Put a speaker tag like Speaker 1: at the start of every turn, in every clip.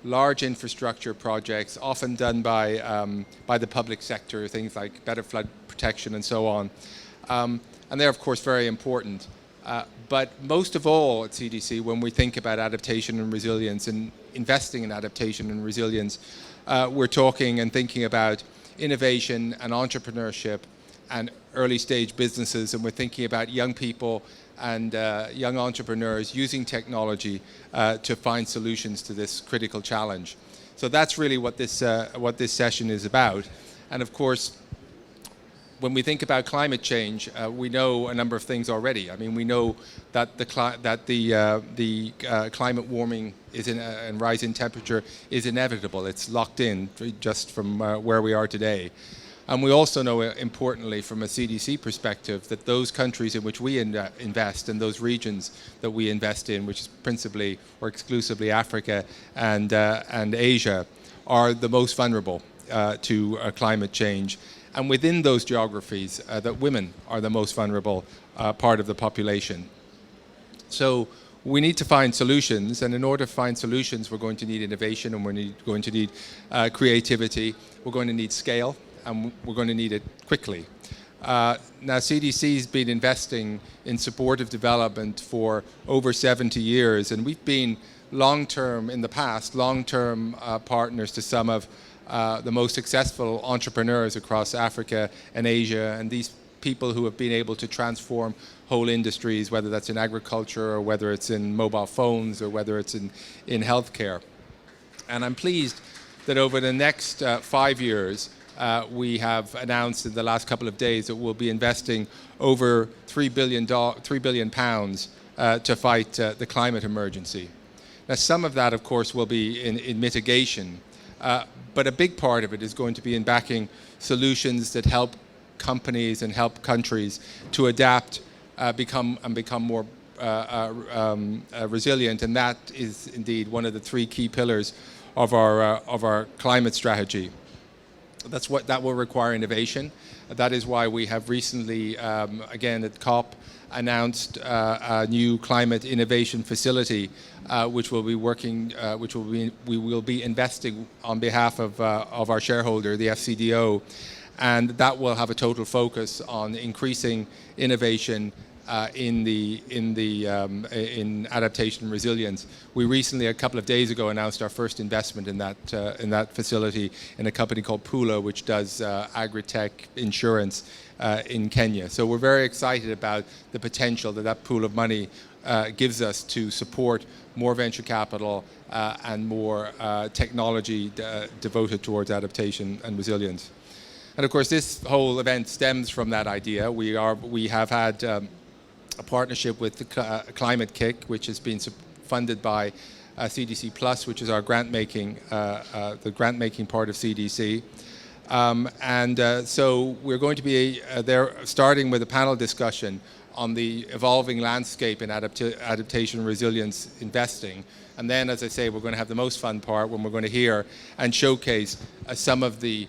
Speaker 1: large infrastructure projects, often done by the public sector, things like better flood protection and so on. And they're, of course, very important. But most of all at CDC, when we think about adaptation and resilience and investing in adaptation and resilience, we're talking and thinking about innovation and entrepreneurship and early stage businesses, and we're thinking about young people and young entrepreneurs using technology to find solutions to this critical challenge. So that's really what this session is about. And of course, when we think about climate change, we know a number of things already. I mean, we know that the climate warming and rise in temperature is inevitable. It's locked in just from where we are today. And we also know, importantly, from a CDC perspective, that those countries in which we invest and those regions that we invest in, which is principally or exclusively Africa and Asia, are the most vulnerable to climate change. And within those geographies, that women are the most vulnerable part of the population. So we need to find solutions, and in order to find solutions, we're going to need innovation, and we're going to need creativity. We're going to need scale, and we're going to need it quickly. Now, CDC has been investing in supportive development for over 70 years, and we've been long-term, in the past, long-term partners to some of the most successful entrepreneurs across Africa and Asia, and these people who have been able to transform whole industries, whether that's in agriculture or whether it's in mobile phones or whether it's in healthcare. And I'm pleased that over the next 5 years, we have announced in the last couple of days that we'll be investing over £3 billion to fight the climate emergency. Now, some of that, of course, will be in mitigation, but a big part of it is going to be in backing solutions that help companies and help countries to adapt, become more resilient, and that is indeed one of the 3 key pillars of our climate strategy. That will require innovation. That is why we have recently, again at COP, announced a new climate innovation facility, which will be working, we will be investing on behalf of our shareholder, the FCDO, and that will have a total focus on increasing innovation in adaptation and resilience. We recently, a couple of days ago, announced our first investment in that facility in a company called Pula, which does agri-tech insurance in Kenya. So we're very excited about the potential that pool of money gives us to support more venture capital and more technology devoted towards adaptation and resilience. And of course, this whole event stems from that idea. We have had a partnership with the Climate Kick, which has been funded by CDC Plus, which is our grant-making, the grant-making part of CDC. So we're going to be there starting with a panel discussion on the evolving landscape in adaptation and resilience investing. And then, as I say, we're going to have the most fun part when we're going to hear and showcase some of the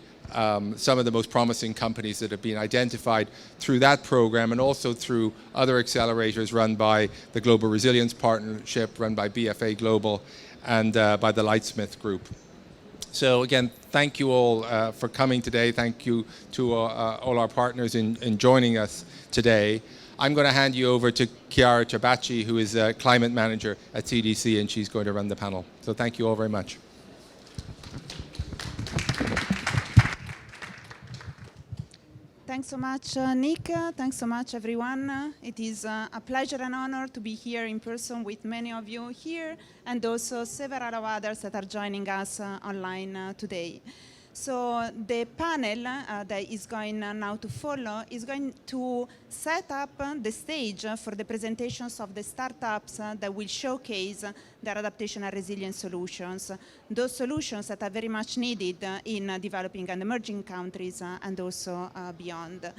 Speaker 1: most promising companies that have been identified through that program, and also through other accelerators run by the Global Resilience Partnership, run by BFA Global, and by the Lightsmith Group. So again, thank you all for coming today. Thank you to all our partners in joining us today. I'm going to hand you over to Chiara Tabacci, who is a climate manager at CDC, and she's going to run the panel. So thank you all very much.
Speaker 2: Thanks so much, Nick. Thanks so much, everyone. It is a pleasure and honor to be here in person with many of you here, and also several of others that are joining us online today. So the panel that is going now to follow is going to set up the stage for the presentations of the startups that will showcase their adaptation and resilience solutions, those solutions that are very much needed in developing and emerging countries and also beyond.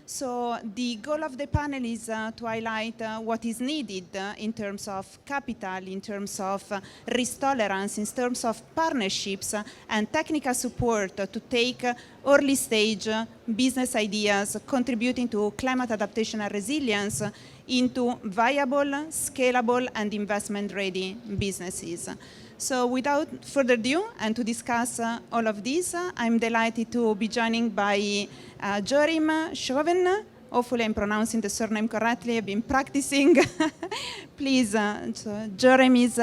Speaker 2: So the goal of the panel is to highlight what is needed in terms of capital, in terms of risk tolerance, in terms of partnerships and technical support to take early stage business ideas contributing to climate adaptation and resilience into viable, scalable, and investment-ready businesses. So without further ado, and to discuss all of this, I'm delighted to be joined by Jorim Chauvin. Hopefully I'm pronouncing the surname correctly. I've been practicing. Please, so Jorim is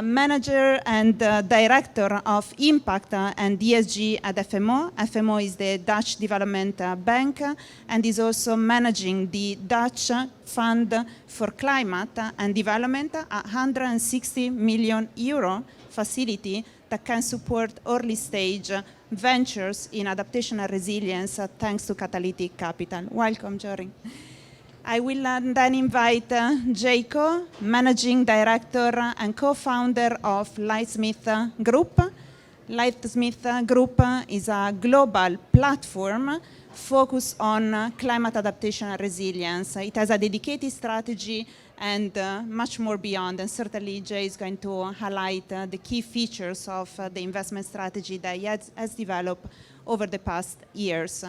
Speaker 2: manager and director of Impact and ESG at FMO. FMO is the Dutch Development Bank and is also managing the Dutch Fund for Climate and Development, a 160 million euro facility that can support early stage ventures in adaptation and resilience thanks to catalytic capital. Welcome, Jorim. I will then invite Jaco, Managing Director and Co-founder of Lightsmith Group. Lightsmith Group is a global platform focused on climate adaptation and resilience. It has a dedicated strategy and much more beyond. And certainly Jay is going to highlight the key features of the investment strategy that he has developed over the past years.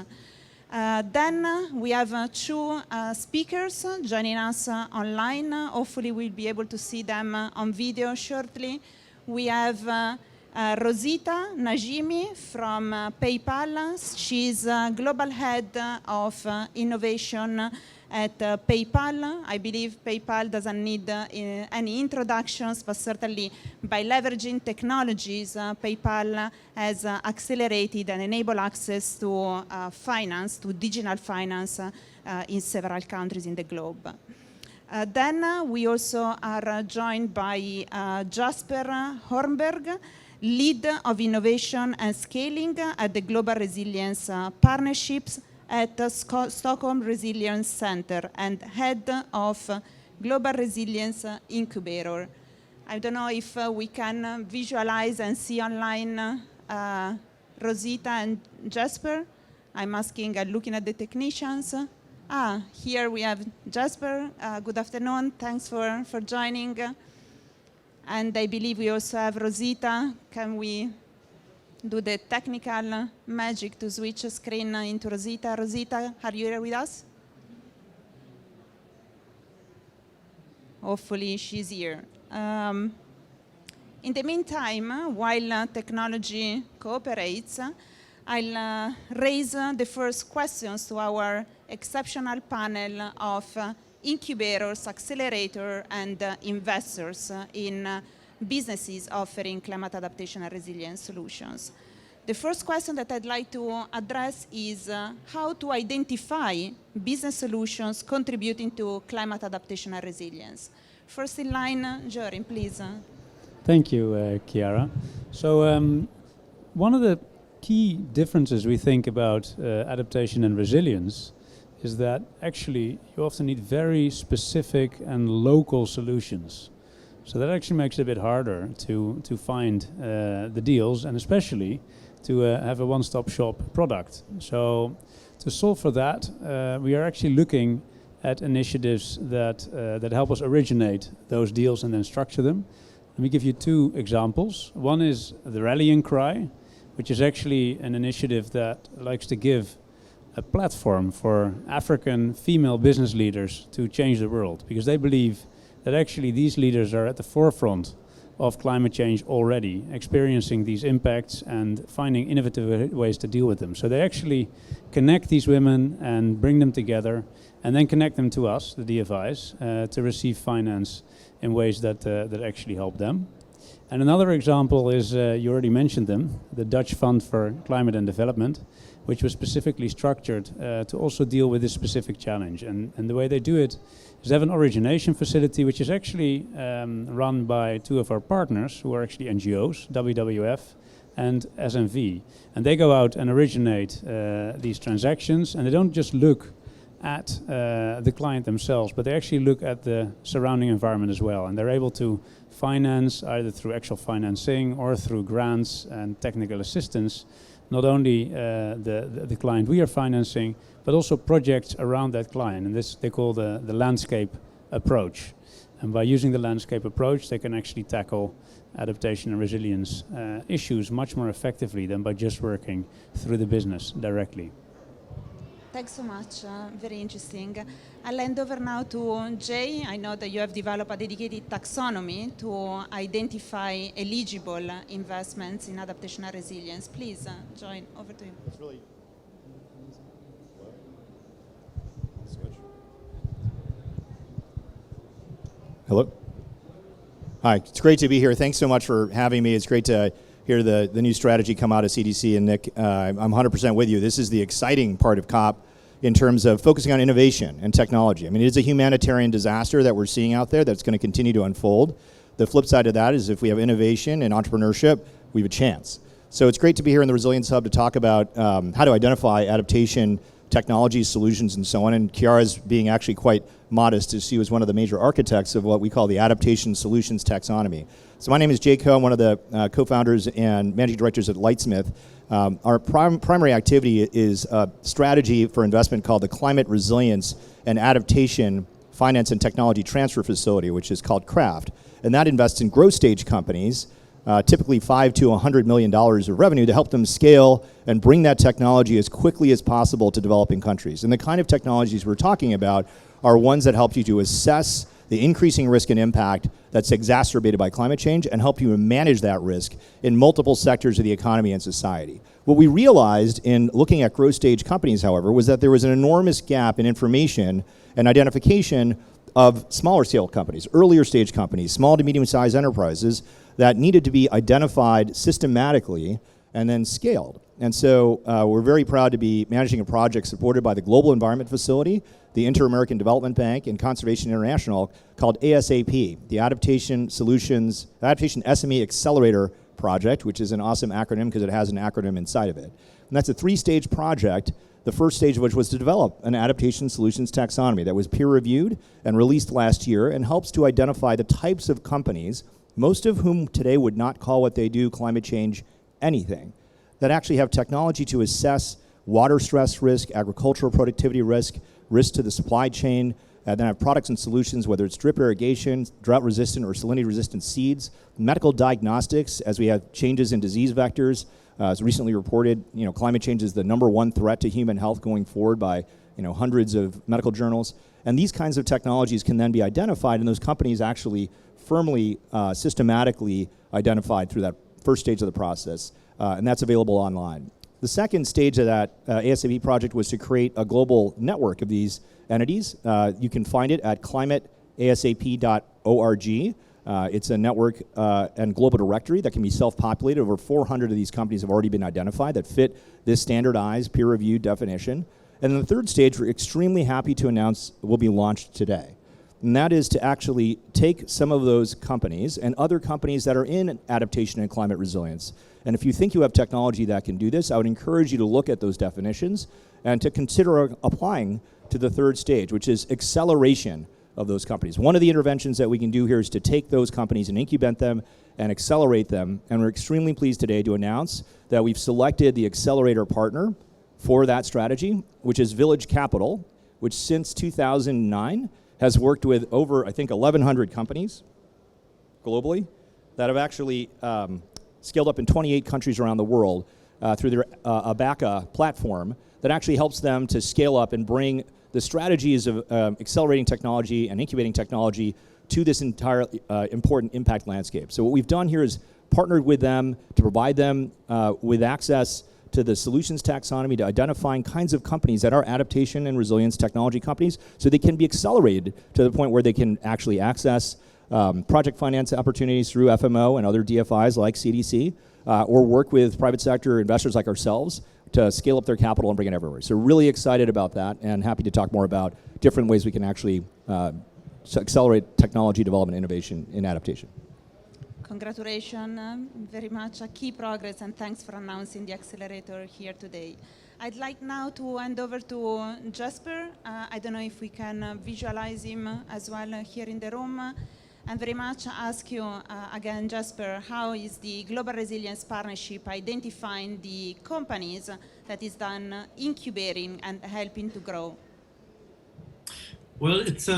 Speaker 2: Then we have two speakers joining us online. Hopefully we'll be able to see them on video shortly. We have Rosita Najimi from PayPal. She's Global Head of Innovation at PayPal. I believe PayPal doesn't need any introductions, but certainly by leveraging technologies, PayPal has accelerated and enabled access to finance, to digital finance in several countries in the globe. Then we also are joined by Jasper Hornberg, Lead of Innovation and Scaling at the Global Resilience Partnerships at the Stockholm Resilience Center and Head of Global Resilience Incubator. I don't know if we can visualize and see online Rosita and Jasper. I'm asking, looking at the technicians. Here we have Jasper. Good afternoon. Thanks for joining. And I believe we also have Rosita. Can we do the technical magic to switch screen into Rosita? Rosita, are you here with us? Hopefully she's here. In the meantime, while technology cooperates, I'll raise the first questions to our exceptional panel of incubators, accelerators, and investors in businesses offering climate adaptation and resilience solutions. The first question that I'd like to address is how to identify business solutions contributing to climate adaptation and resilience. First in line, Jorim, please.
Speaker 3: Thank you, Chiara. So one of the key differences we think about adaptation and resilience is that actually you often need very specific and local solutions. So that actually makes it a bit harder to find the deals and especially to have a one-stop shop product. So to solve for that, we are actually looking at initiatives that help us originate those deals and then structure them. Let me give you two examples. One is the Rallying Cry, which is actually an initiative that likes to give a platform for African female business leaders to change the world, because they believe that actually these leaders are at the forefront of climate change already, experiencing these impacts and finding innovative ways to deal with them. So they actually connect these women and bring them together and then connect them to us, the DFIs, to receive finance in ways that actually help them. And another example is, you already mentioned them, the Dutch Fund for Climate and Development, which was specifically structured to also deal with this specific challenge. And the way they do it is they have an origination facility, which is actually run by two of our partners, who are actually NGOs, WWF and SNV. And they go out and originate these transactions, and they don't just look at the client themselves, but they actually look at the surrounding environment as well. And they're able to finance, either through actual financing or through grants and technical assistance, not only the client we are financing, but also projects around that client. And this they call the landscape approach. And by using the landscape approach, they can actually tackle adaptation and resilience issues much more effectively than by just working through the business directly.
Speaker 2: Thanks so much. Very interesting. I'll hand over now to Jay. I know that you have developed a dedicated taxonomy to identify eligible investments in adaptation and resilience. Please join. Over to you.
Speaker 4: That's really. Switch. Hello. Hi, it's great to be here. Thanks so much for having me. It's great to hear the new strategy come out of CDC, and Nick, I'm 100% with you. This is the exciting part of COP in terms of focusing on innovation and technology. I mean, it is a humanitarian disaster that we're seeing out there that's going to continue to unfold. The flip side of that is if we have innovation and entrepreneurship, we have a chance. So it's great to be here in the Resilience Hub to talk about how to identify adaptation technologies, solutions, and so on. And Chiara's being actually quite modest, as she was one of the major architects of what we call the Adaptation Solutions Taxonomy. So my name is Jay Coe. I'm one of the co-founders and managing directors at Lightsmith. Our primary activity is a strategy for investment called the Climate Resilience and Adaptation Finance and Technology Transfer Facility, which is called CRAFT. And that invests in growth stage companies, typically $5 to $100 million of revenue, to help them scale and bring that technology as quickly as possible to developing countries. And the kind of technologies we're talking about are ones that help you to assess the increasing risk and impact that's exacerbated by climate change and help you manage that risk in multiple sectors of the economy and society. What we realized in looking at growth stage companies, however, was that there was an enormous gap in information and identification of smaller scale companies, earlier stage companies, small to medium sized enterprises that needed to be identified systematically and then scaled. And so we're very proud to be managing a project supported by the Global Environment Facility, the Inter-American Development Bank, and Conservation International called ASAP, the Adaptation SME Accelerator Project, which is an awesome acronym because it has an acronym inside of it. And that's a 3-stage project, the first stage of which was to develop an adaptation solutions taxonomy that was peer-reviewed and released last year and helps to identify the types of companies, most of whom today would not call what they do climate change anything, that actually have technology to assess water stress risk, agricultural productivity risk, risk to the supply chain, and then have products and solutions, whether it's drip irrigation, drought-resistant or salinity-resistant seeds, medical diagnostics, as we have changes in disease vectors. As recently reported, climate change is the #1 threat to human health going forward by hundreds of medical journals. And these kinds of technologies can then be identified, and those companies actually firmly, systematically identified through that first stage of the process, and that's available online. The second stage of that ASAP project was to create a global network of these entities. You can find it at climateasap.org. It's a network and global directory that can be self-populated. Over 400 of these companies have already been identified that fit this standardized peer-reviewed definition. And then the third stage, we're extremely happy to announce will be launched today. And that is to actually take some of those companies and other companies that are in adaptation and climate resilience. And if you think you have technology that can do this, I would encourage you to look at those definitions and to consider applying to the third stage, which is acceleration of those companies. One of the interventions that we can do here is to take those companies and incubate them and accelerate them. And we're extremely pleased today to announce that we've selected the accelerator partner for that strategy, which is Village Capital, which since 2009 has worked with over, I think, 1,100 companies globally that have actually scaled up in 28 countries around the world through their Abaca platform that actually helps them to scale up and bring the strategies of accelerating technology and incubating technology to this entire important impact landscape. So what we've done here is partnered with them to provide them with access to the solutions taxonomy, to identifying kinds of companies that are adaptation and resilience technology companies so they can be accelerated to the point where they can actually access project finance opportunities through FMO and other DFIs like CDC, or work with private sector investors like ourselves to scale up their capital and bring it everywhere. So really excited about that and happy to talk more about different ways we can actually accelerate technology development innovation in adaptation.
Speaker 2: Congratulations very much, a key progress, and thanks for announcing the accelerator here today. I'd like now to hand over to Jasper. I don't know if we can visualize him as well here in the room. And very much ask you again, Jasper, how is the Global Resilience Partnership identifying the companies that is done incubating and helping to grow?
Speaker 5: Well, it's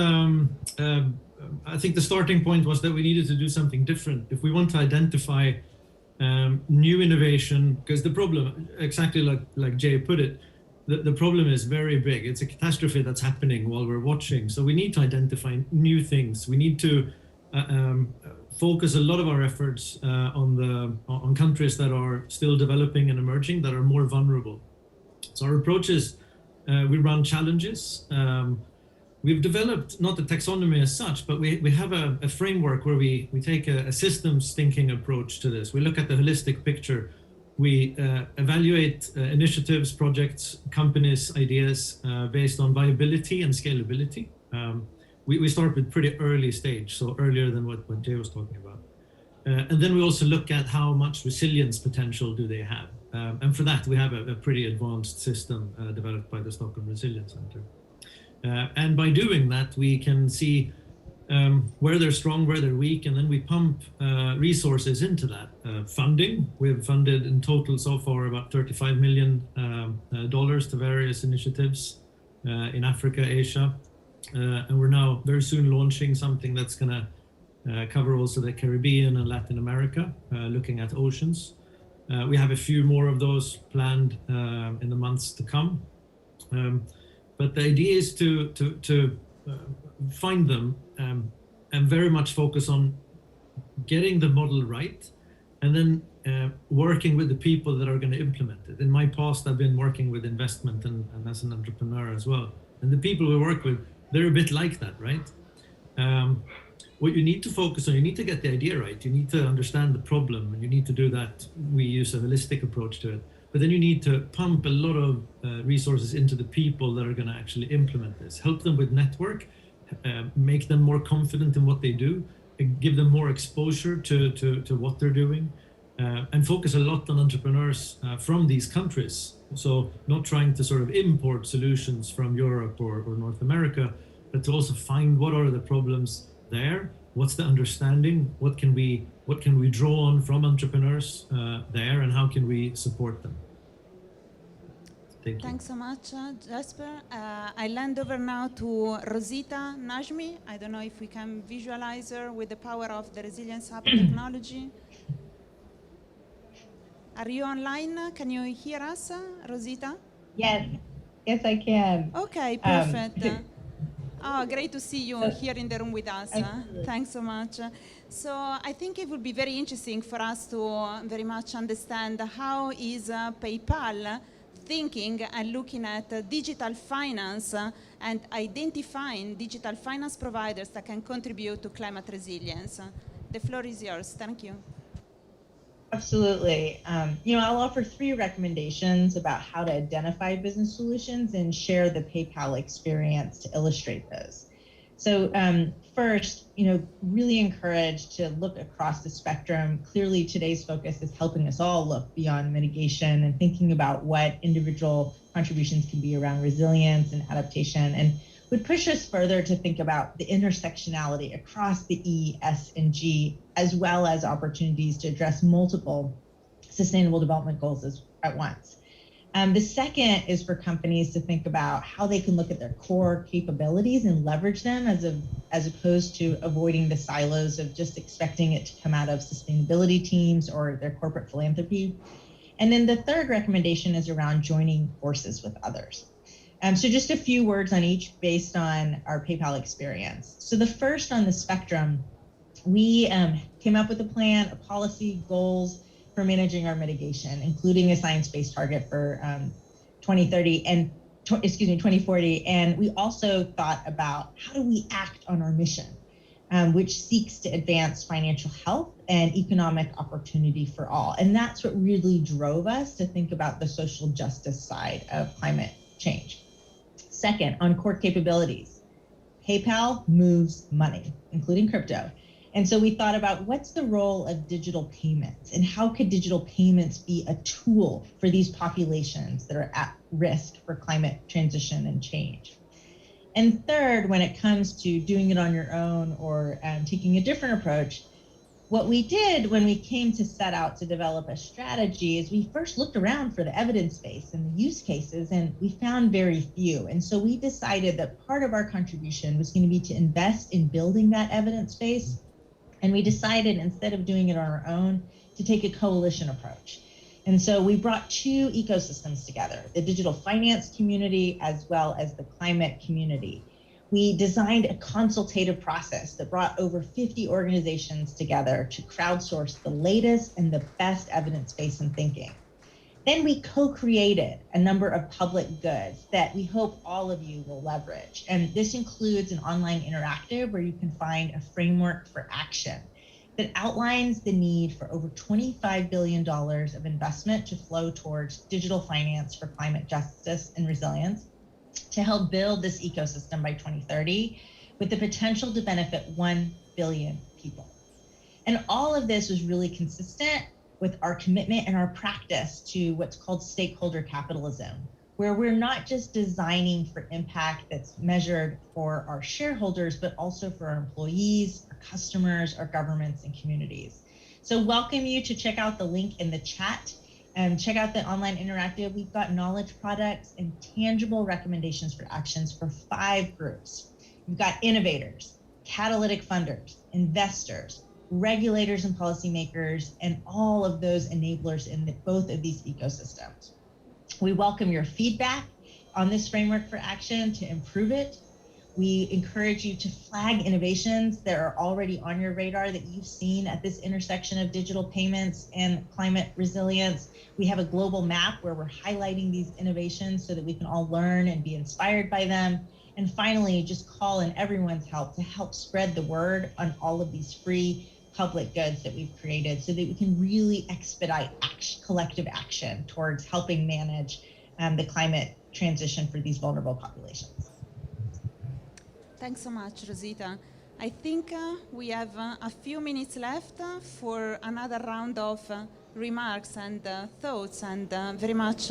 Speaker 5: I think the starting point was that we needed to do something different. If we want to identify new innovation, because the problem, exactly like Jay put it, the problem is very big. It's a catastrophe that's happening while we're watching. So we need to identify new things. We need to focus a lot of our efforts on countries that are still developing and emerging, that are more vulnerable. So our approach is we run challenges. We've developed not the taxonomy as such, but we have a framework where we take a systems thinking approach to this. We look at the holistic picture. We evaluate initiatives, projects, companies, ideas based on viability and scalability. We start with pretty early stage, so earlier than what Jay was talking about. And then we also look at how much resilience potential do they have. And for that, we have a pretty advanced system developed by the Stockholm Resilience Center. And by doing that, we can see where they're strong, where they're weak, and then we pump resources into that. Funding, we've funded in total so far about $35 million to various initiatives in Africa, Asia. And we're now very soon launching something that's going to cover also the Caribbean and Latin America, looking at oceans. We have a few more of those planned in the months to come. But the idea is to find them and very much focus on getting the model right, and then working with the people that are going to implement it. In my past, I've been working with investment and as an entrepreneur as well. And the people we work with, they're a bit like that, right? What you need to focus on, you need to get the idea right. You need to understand the problem, and you need to do that. We use a holistic approach to it. But then you need to pump a lot of resources into the people that are going to actually implement this. Help them with network, make them more confident in what they do, give them more exposure to what they're doing, and focus a lot on entrepreneurs from these countries. So not trying to sort of import solutions from Europe or North America, but to also find what are the problems there, what's the understanding, what can we draw on from entrepreneurs there, and how can we support them. Thank you.
Speaker 2: Thanks so much, Jesper. I hand over now to Rosita Najmi. I don't know if we can visualize her with the power of the Resilience Hub technology. Are you online? Can you hear us, Rosita?
Speaker 6: Yes, I can.
Speaker 2: Okay, perfect. Oh, great to see you here in the room with us. Thanks so much. So I think it would be very interesting for us to very much understand how is PayPal thinking and looking at digital finance and identifying digital finance providers that can contribute to climate resilience. The floor is yours. Thank you.
Speaker 6: Absolutely. I'll offer 3 recommendations about how to identify business solutions and share the PayPal experience to illustrate those. So first, really encouraged to look across the spectrum. Clearly, today's focus is helping us all look beyond mitigation and thinking about what individual contributions can be around resilience and adaptation, and would push us further to think about the intersectionality across the E, S, and G, as well as opportunities to address multiple sustainable development goals at once. The second is for companies to think about how they can look at their core capabilities and leverage them as opposed to avoiding the silos of just expecting it to come out of sustainability teams or their corporate philanthropy. And then the third recommendation is around joining forces with others. So just a few words on each based on our PayPal experience. So the first on the spectrum, we came up with a plan, a policy, goals for managing our mitigation, including a science-based target for 2040. And we also thought about how do we act on our mission, which seeks to advance financial health and economic opportunity for all. And that's what really drove us to think about the social justice side of climate change. Second, on core capabilities, PayPal moves money, including crypto. And so we thought about what's the role of digital payments and how could digital payments be a tool for these populations that are at risk for climate transition and change. And third, when it comes to doing it on your own or taking a different approach, what we did when we came to set out to develop a strategy is we first looked around for the evidence base and the use cases, and we found very few. And so we decided that part of our contribution was going to be to invest in building that evidence base. And we decided, instead of doing it on our own, to take a coalition approach. And so we brought two ecosystems together, the digital finance community as well as the climate community. We designed a consultative process that brought over 50 organizations together to crowdsource the latest and the best evidence-based in thinking. Then we co-created a number of public goods that we hope all of you will leverage. And this includes an online interactive where you can find a framework for action that outlines the need for over $25 billion of investment to flow towards digital finance for climate justice and resilience to help build this ecosystem by 2030 with the potential to benefit 1 billion people. And all of this was really consistent with our commitment and our practice to what's called stakeholder capitalism, where we're not just designing for impact that's measured for our shareholders, but also for our employees, our customers, our governments, and communities. So welcome you to check out the link in the chat and check out the online interactive. We've got knowledge products and tangible recommendations for actions for 5 groups. We've got innovators, catalytic funders, investors, regulators and policymakers, and all of those enablers in both of these ecosystems. We welcome your feedback on this framework for action to improve it. We encourage you to flag innovations that are already on your radar that you've seen at this intersection of digital payments and climate resilience. We have a global map where we're highlighting these innovations so that we can all learn and be inspired by them. And finally, just call in everyone's help to help spread the word on all of these free public goods that we've created so that we can really expedite collective action towards helping manage the climate transition for these vulnerable populations.
Speaker 2: Thanks so much, Rosita. I think we have a few minutes left for another round of remarks and thoughts, and very much,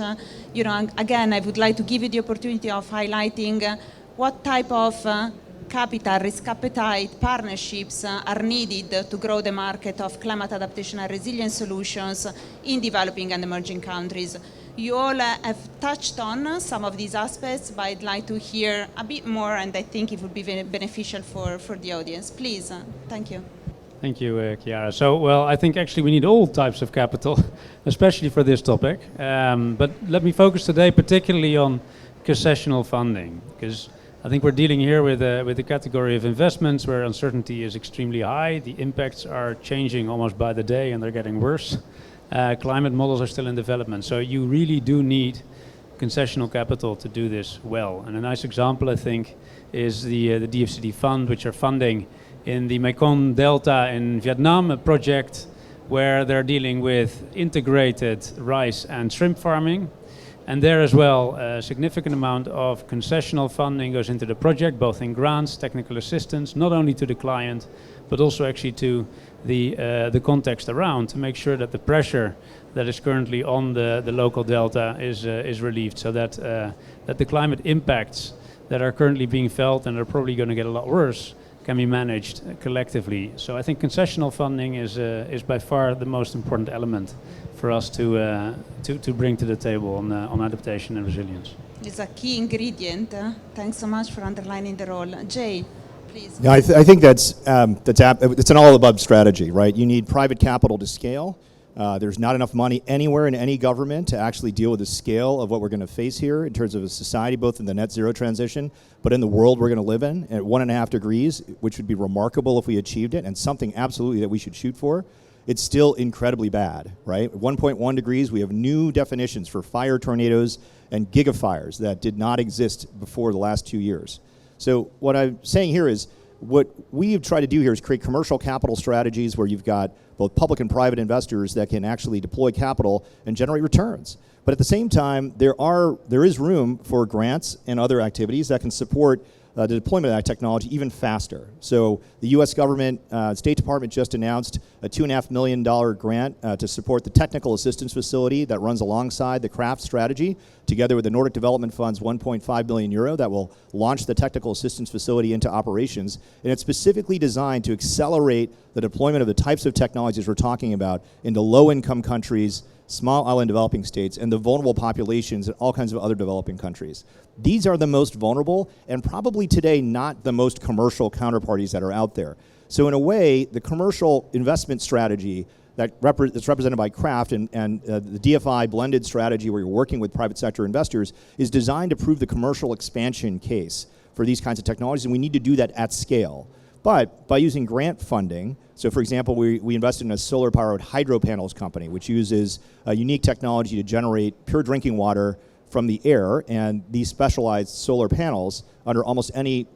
Speaker 2: again, I would like to give you the opportunity of highlighting what type of capital, risk appetite, partnerships are needed to grow the market of climate adaptation and resilience solutions in developing and emerging countries. You all have touched on some of these aspects, but I'd like to hear a bit more, and I think it would be very beneficial for the audience. Please, thank you.
Speaker 3: Thank you, Chiara. So, well, I think actually we need all types of capital, especially for this topic. But let me focus today particularly on concessional funding, because I think we're dealing here with a category of investments where uncertainty is extremely high. The impacts are changing almost by the day, and they're getting worse. Climate models are still in development, so you really do need concessional capital to do this well. And a nice example, I think, is the DFCD fund, which are funding in the Mekong Delta in Vietnam, a project where they're dealing with integrated rice and shrimp farming. And there as well, a significant amount of concessional funding goes into the project, both in grants, technical assistance, not only to the client, but also actually to the context around, to make sure that the pressure that is currently on the local delta is relieved, so that the climate impacts that are currently being felt and are probably going to get a lot worse can be managed collectively. So I think concessional funding is by far the most important element for us to bring to the table on adaptation and resilience.
Speaker 2: It's a key ingredient. Thanks so much for underlining the role. Jay, please.
Speaker 4: Yeah, I think it's an all-above strategy, right? You need private capital to scale. There's not enough money anywhere in any government to actually deal with the scale of what we're going to face here in terms of a society, both in the net zero transition, but in the world we're going to live in at 1.5 degrees, which would be remarkable if we achieved it, and something absolutely that we should shoot for. It's still incredibly bad, right? 1.1 degrees, we have new definitions for fire tornadoes and gigafires that did not exist before the last 2 years. So what I'm saying here is, what we've tried to do here is create commercial capital strategies where you've got both public and private investors that can actually deploy capital and generate returns. But at the same time, there is room for grants and other activities that can support the deployment of that technology even faster. So the U.S. government, State Department just announced a $2.5 million grant to support the technical assistance facility that runs alongside the CRAFT strategy, together with the Nordic Development Fund's 1.5 billion euro that will launch the technical assistance facility into operations. And it's specifically designed to accelerate the deployment of the types of technologies we're talking about into low-income countries small island developing states, and the vulnerable populations in all kinds of other developing countries. These are the most vulnerable and probably today not the most commercial counterparties that are out there. So in a way, the commercial investment strategy that's represented by Craft and the DFI blended strategy where you're working with private sector investors is designed to prove the commercial expansion case for these kinds of technologies, and we need to do that at scale. But by using grant funding, so for example, we invested in a solar-powered hydro panels company, which uses a unique technology to generate pure drinking water from the air, and these specialized solar panels under almost any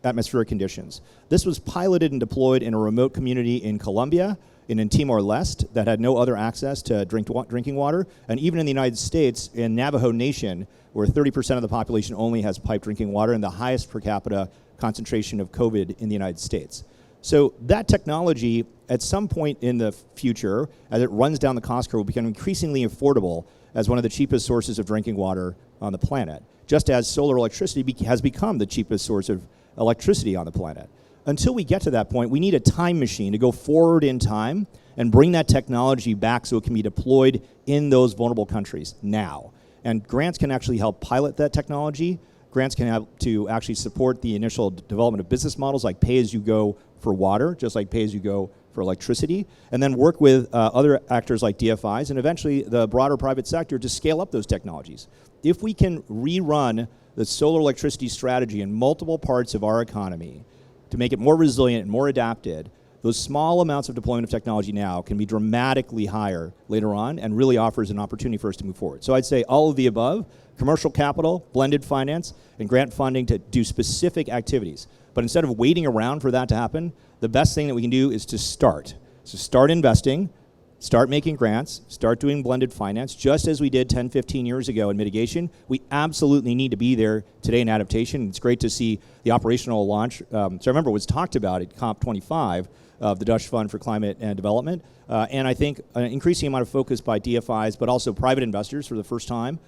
Speaker 4: atmospheric conditions. This was piloted and deployed in a remote community in Colombia, in Timor-Leste, that had no other access to drinking water, and even in the United States, in Navajo Nation, where 30% of the population only has piped drinking water and the highest per capita concentration of COVID in the United States. So that technology, at some point in the future, as it runs down the cost curve, will become increasingly affordable as one of the cheapest sources of drinking water on the planet, just as solar electricity has become the cheapest source of electricity on the planet. Until we get to that point, we need a time machine to go forward in time and bring that technology back so it can be deployed in those vulnerable countries now. And grants can actually help pilot that technology. Grants can help to actually support the initial development of business models like pay-as-you-go for water, just like pay-as-you-go for electricity, and then work with other actors like DFIs and eventually the broader private sector to scale up those technologies. If we can rerun the solar electricity strategy in multiple parts of our economy to make it more resilient and more adapted, those small amounts of deployment of technology now can be dramatically higher later on and really offers an opportunity for us to move forward. So I'd say all of the above, commercial capital, blended finance, and grant funding to do specific activities. But instead of waiting around for that to happen, the best thing that we can do is to start. So start investing, start making grants, start doing blended finance, just as we did 10, 15 years ago in mitigation. We absolutely need to be there today in adaptation. It's great to see the operational launch. So I remember it was talked about at COP25 of the Dutch Fund for Climate and Development. And I think an increasing amount of focus by DFIs, but also private investors for the first time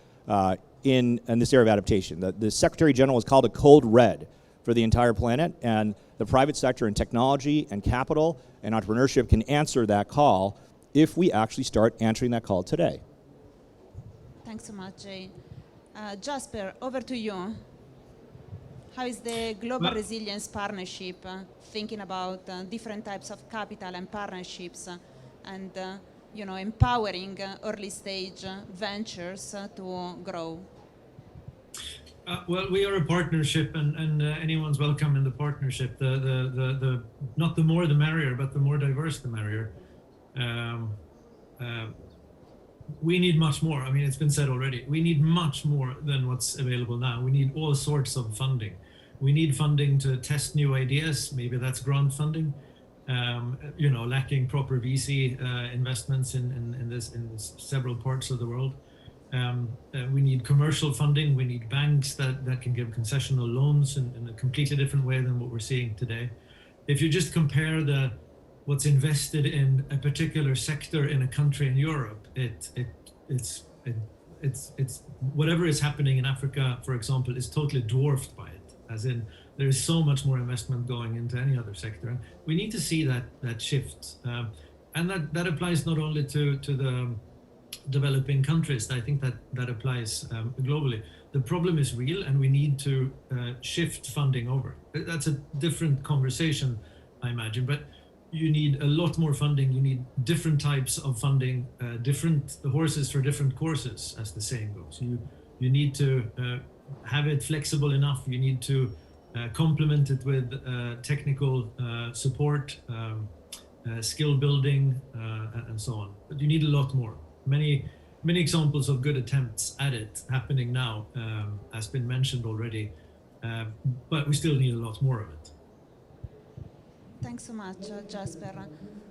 Speaker 4: in this area of adaptation. The Secretary General has called a code red for the entire planet, and the private sector and technology and capital and entrepreneurship can answer that call if we actually start answering that call today.
Speaker 2: Thanks so much, Jay. Jasper, over to you. How is the Global Resilience Partnership thinking about different types of capital and partnerships and empowering early stage ventures to grow?
Speaker 5: Well, we are a partnership, and anyone's welcome in the partnership. The not the more the merrier, but the more diverse the merrier. We need much more. I mean, it's been said already. We need much more than what's available now. We need all sorts of funding. We need funding to test new ideas. Maybe that's grant funding. Lacking proper VC investments in several parts of the world. We need commercial funding. We need banks that can give concessional loans in a completely different way than what we're seeing today. If you just compare what's invested in a particular sector in a country in Europe, it's whatever is happening in Africa, for example, is totally dwarfed by it. As in, there is so much more investment going into any other sector, and we need to see that shift, and that applies not only to the developing countries. I think that applies globally. The problem is real, and we need to shift funding over. That's a different conversation, I imagine, but you need a lot more funding. You need different types of funding, different horses for different courses, as the saying goes. You need to have it flexible enough. You need to complement it with technical support, skill building, and so on. But you need a lot more. Many examples of good attempts at it happening now, has been mentioned already, but we still need a lot more of it.
Speaker 2: Thanks so much, Jasper.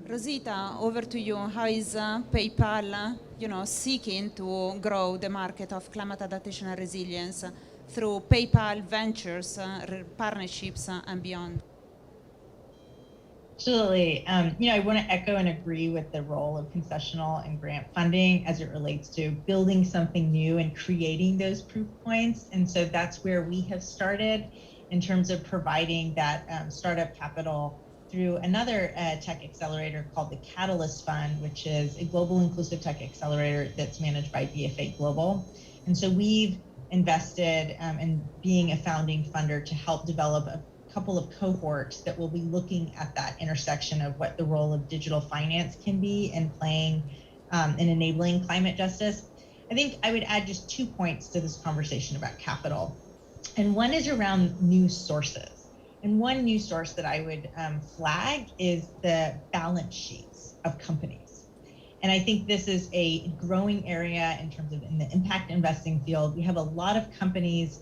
Speaker 2: Rosita, over to you. How is PayPal, seeking to grow the market of climate adaptation and resilience through PayPal ventures, partnerships, and beyond?
Speaker 6: Absolutely. I want to echo and agree with the role of concessional and grant funding as it relates to building something new and creating those proof points. And so that's where we have started in terms of providing that startup capital through another tech accelerator called the Catalyst Fund, which is a global inclusive tech accelerator that's managed by BFA Global. And so we've invested in being a founding funder to help develop a couple of cohorts that will be looking at that intersection of what the role of digital finance can be in playing in enabling climate justice. I think I would add just 2 points to this conversation about capital. And one is around new sources. And one new source that I would flag is the balance sheets of companies. And I think this is a growing area in terms of in the impact investing field. We have a lot of companies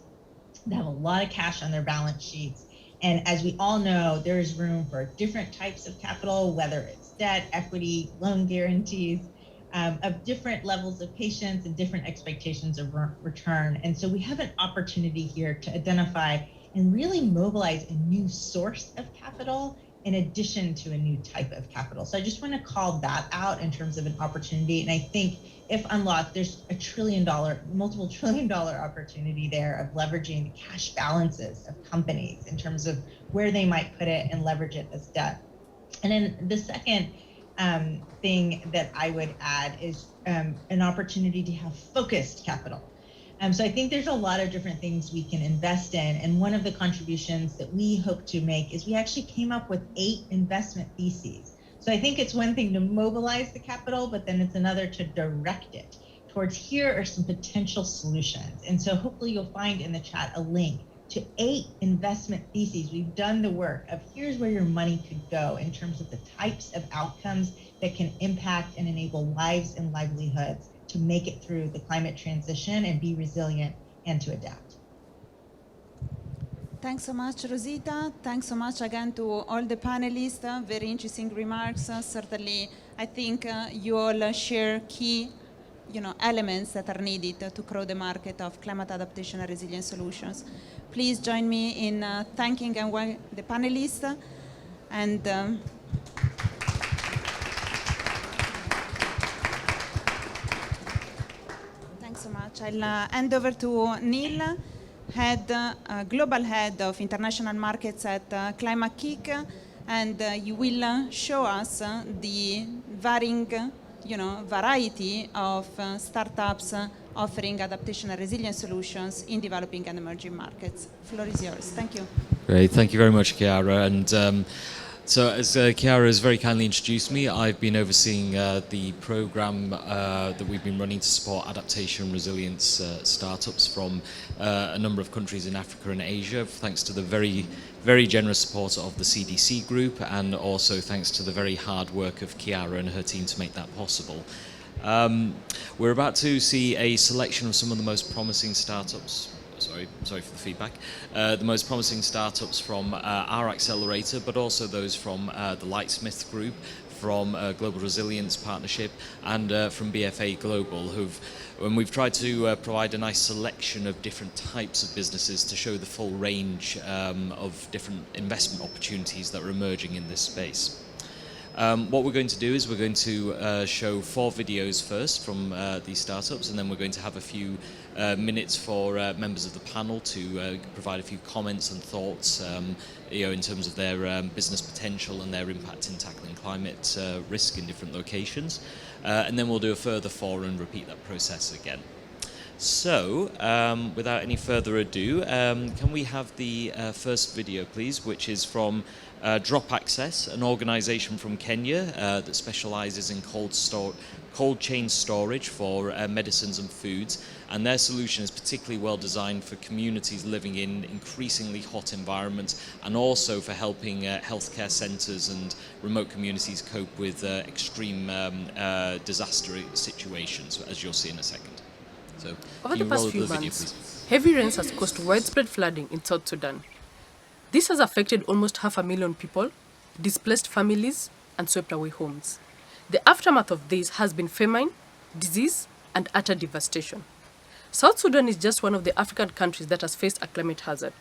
Speaker 6: that have a lot of cash on their balance sheets. And as we all know, there's room for different types of capital, whether it's debt, equity, loan guarantees, of different levels of patience and different expectations of return. And so we have an opportunity here to identify and really mobilize a new source of capital in addition to a new type of capital. So I just want to call that out in terms of an opportunity. And I think if unlocked, there's a multiple trillion dollar opportunity there of leveraging the cash balances of companies in terms of where they might put it and leverage it as debt. And then the second thing that I would add is an opportunity to have focused capital. So I think there's a lot of different things we can invest in. And one of the contributions that we hope to make is we actually came up with 8 investment theses. So I think it's one thing to mobilize the capital, but then it's another to direct it towards here are some potential solutions. And so hopefully you'll find in the chat a link to 8 investment theses. We've done the work of here's where your money could go in terms of the types of outcomes that can impact and enable lives and livelihoods to make it through the climate transition and be resilient and to adapt.
Speaker 2: Thanks so much, Rosita. Thanks so much again to all the panelists. Very interesting remarks. Certainly, I think you all share key elements that are needed to grow the market of climate adaptation and resilience solutions. Please join me in thanking the panelists and thanks so much. I'll hand over to Neil, Global Head of International Markets at Climate Kick, and you will show us the varying variety of startups offering adaptation and resilience solutions in developing and emerging markets. Floor is yours. Thank you.
Speaker 7: Great. Thank you very much, Chiara. And so as Chiara has very kindly introduced me, I've been overseeing the program that we've been running to support adaptation and resilience startups from a number of countries in Africa and Asia, thanks to the very, very generous support of the CDC group, and also thanks to the very hard work of Chiara and her team to make that possible. We're about to see a selection of some of the most promising startups. Sorry for the feedback. The most promising startups from our accelerator, but also those from the Lightsmith Group, from Global Resilience Partnership, and from BFA Global, and we've tried to provide a nice selection of different types of businesses to show the full range of different investment opportunities that are emerging in this space. What we're going to do is we're going to show 4 videos first from these startups, and then we're going to have a few minutes for members of the panel to provide a few comments and thoughts in terms of their business potential and their impact in tackling climate risk in different locations. And then we'll do a further 4 and repeat that process again. So, without any further ado, can we have the first video, please, which is from Drop Access, an organization from Kenya that specializes in cold chain storage for medicines and foods, and their solution is particularly well designed for communities living in increasingly hot environments, and also for helping healthcare centers and remote communities cope with extreme disaster situations, as you'll see in a second. So,
Speaker 8: over the past few months, heavy rains has caused widespread flooding in South Sudan. This has affected almost 500,000 people, displaced families, and swept away homes. The aftermath of this has been famine, disease, and utter devastation. South Sudan is just one of the African countries that has faced a climate hazard.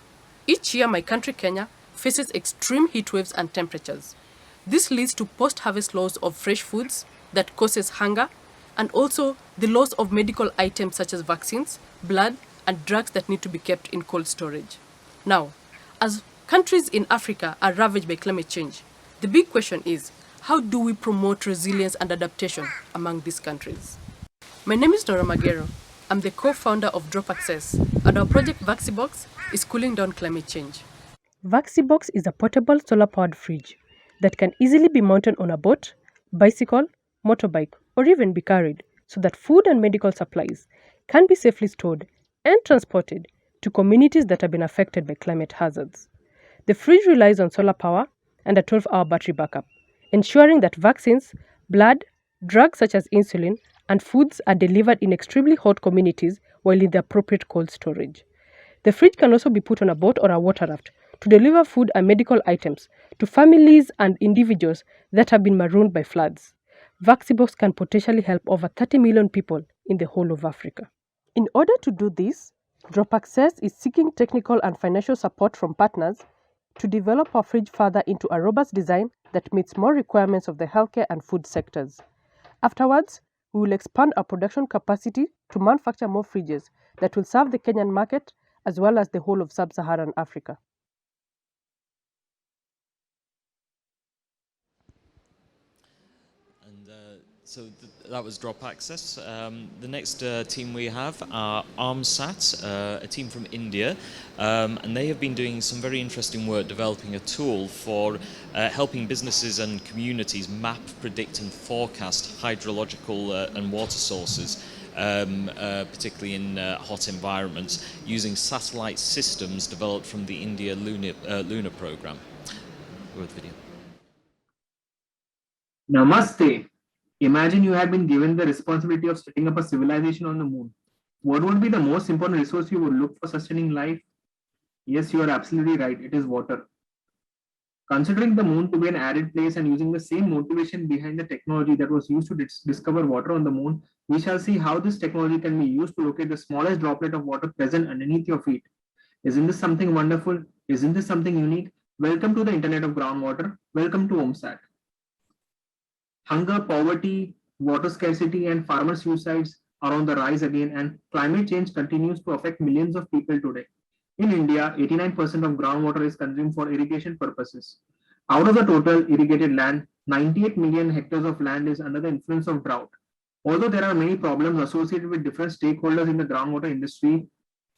Speaker 8: Each year, my country, Kenya, faces extreme heat waves and temperatures. This leads to post-harvest loss of fresh foods that causes hunger, and also the loss of medical items such as vaccines, blood, and drugs that need to be kept in cold storage. Now, as countries in Africa are ravaged by climate change, The big question is, how do we promote resilience and adaptation among these countries? My name is Nora Magero. I'm the co-founder of Drop Access, and our project Vaxibox is cooling down climate change. Vaxibox is a portable solar-powered fridge that can easily be mounted on a boat, bicycle, motorbike, or even be carried so that food and medical supplies can be safely stored and transported to communities that have been affected by climate hazards. The fridge relies on solar power and a 12-hour battery backup, ensuring that vaccines, blood, drugs such as insulin, and foods are delivered in extremely hot communities while in the appropriate cold storage. The fridge can also be put on a boat or a water raft to deliver food and medical items to families and individuals that have been marooned by floods. Vaxibox can potentially help over 30 million people in the whole of Africa. In order to do this, Drop Access is seeking technical and financial support from partners to develop our fridge further into a robust design that meets more requirements of the healthcare and food sectors. Afterwards, we will expand our production capacity to manufacture more fridges that will serve the Kenyan market as well as the whole of sub-Saharan Africa.
Speaker 7: And that was Drop Access. The next team we have are Armsat, a team from India, and they have been doing some very interesting work developing a tool for helping businesses and communities map, predict and forecast hydrological and water sources, particularly in hot environments, using satellite systems developed from the India lunar program. Go with the video.
Speaker 9: Namaste. Imagine you had been given the responsibility of setting up a civilization on the moon. What would be the most important resource you would look for sustaining life? Yes, you are absolutely right. It is water. Considering the moon to be an arid place and using the same motivation behind the technology that was used to discover water on the moon, we shall see how this technology can be used to locate the smallest droplet of water present underneath your feet. Isn't this something wonderful? Isn't this something unique? Welcome to the Internet of Groundwater. Welcome to Armsat. Hunger, poverty, water scarcity, and farmer suicides are on the rise again, and climate change continues to affect millions of people today. In India, 89% of groundwater is consumed for irrigation purposes. Out of the total irrigated land, 98 million hectares of land is under the influence of drought. Although there are many problems associated with different stakeholders in the groundwater industry,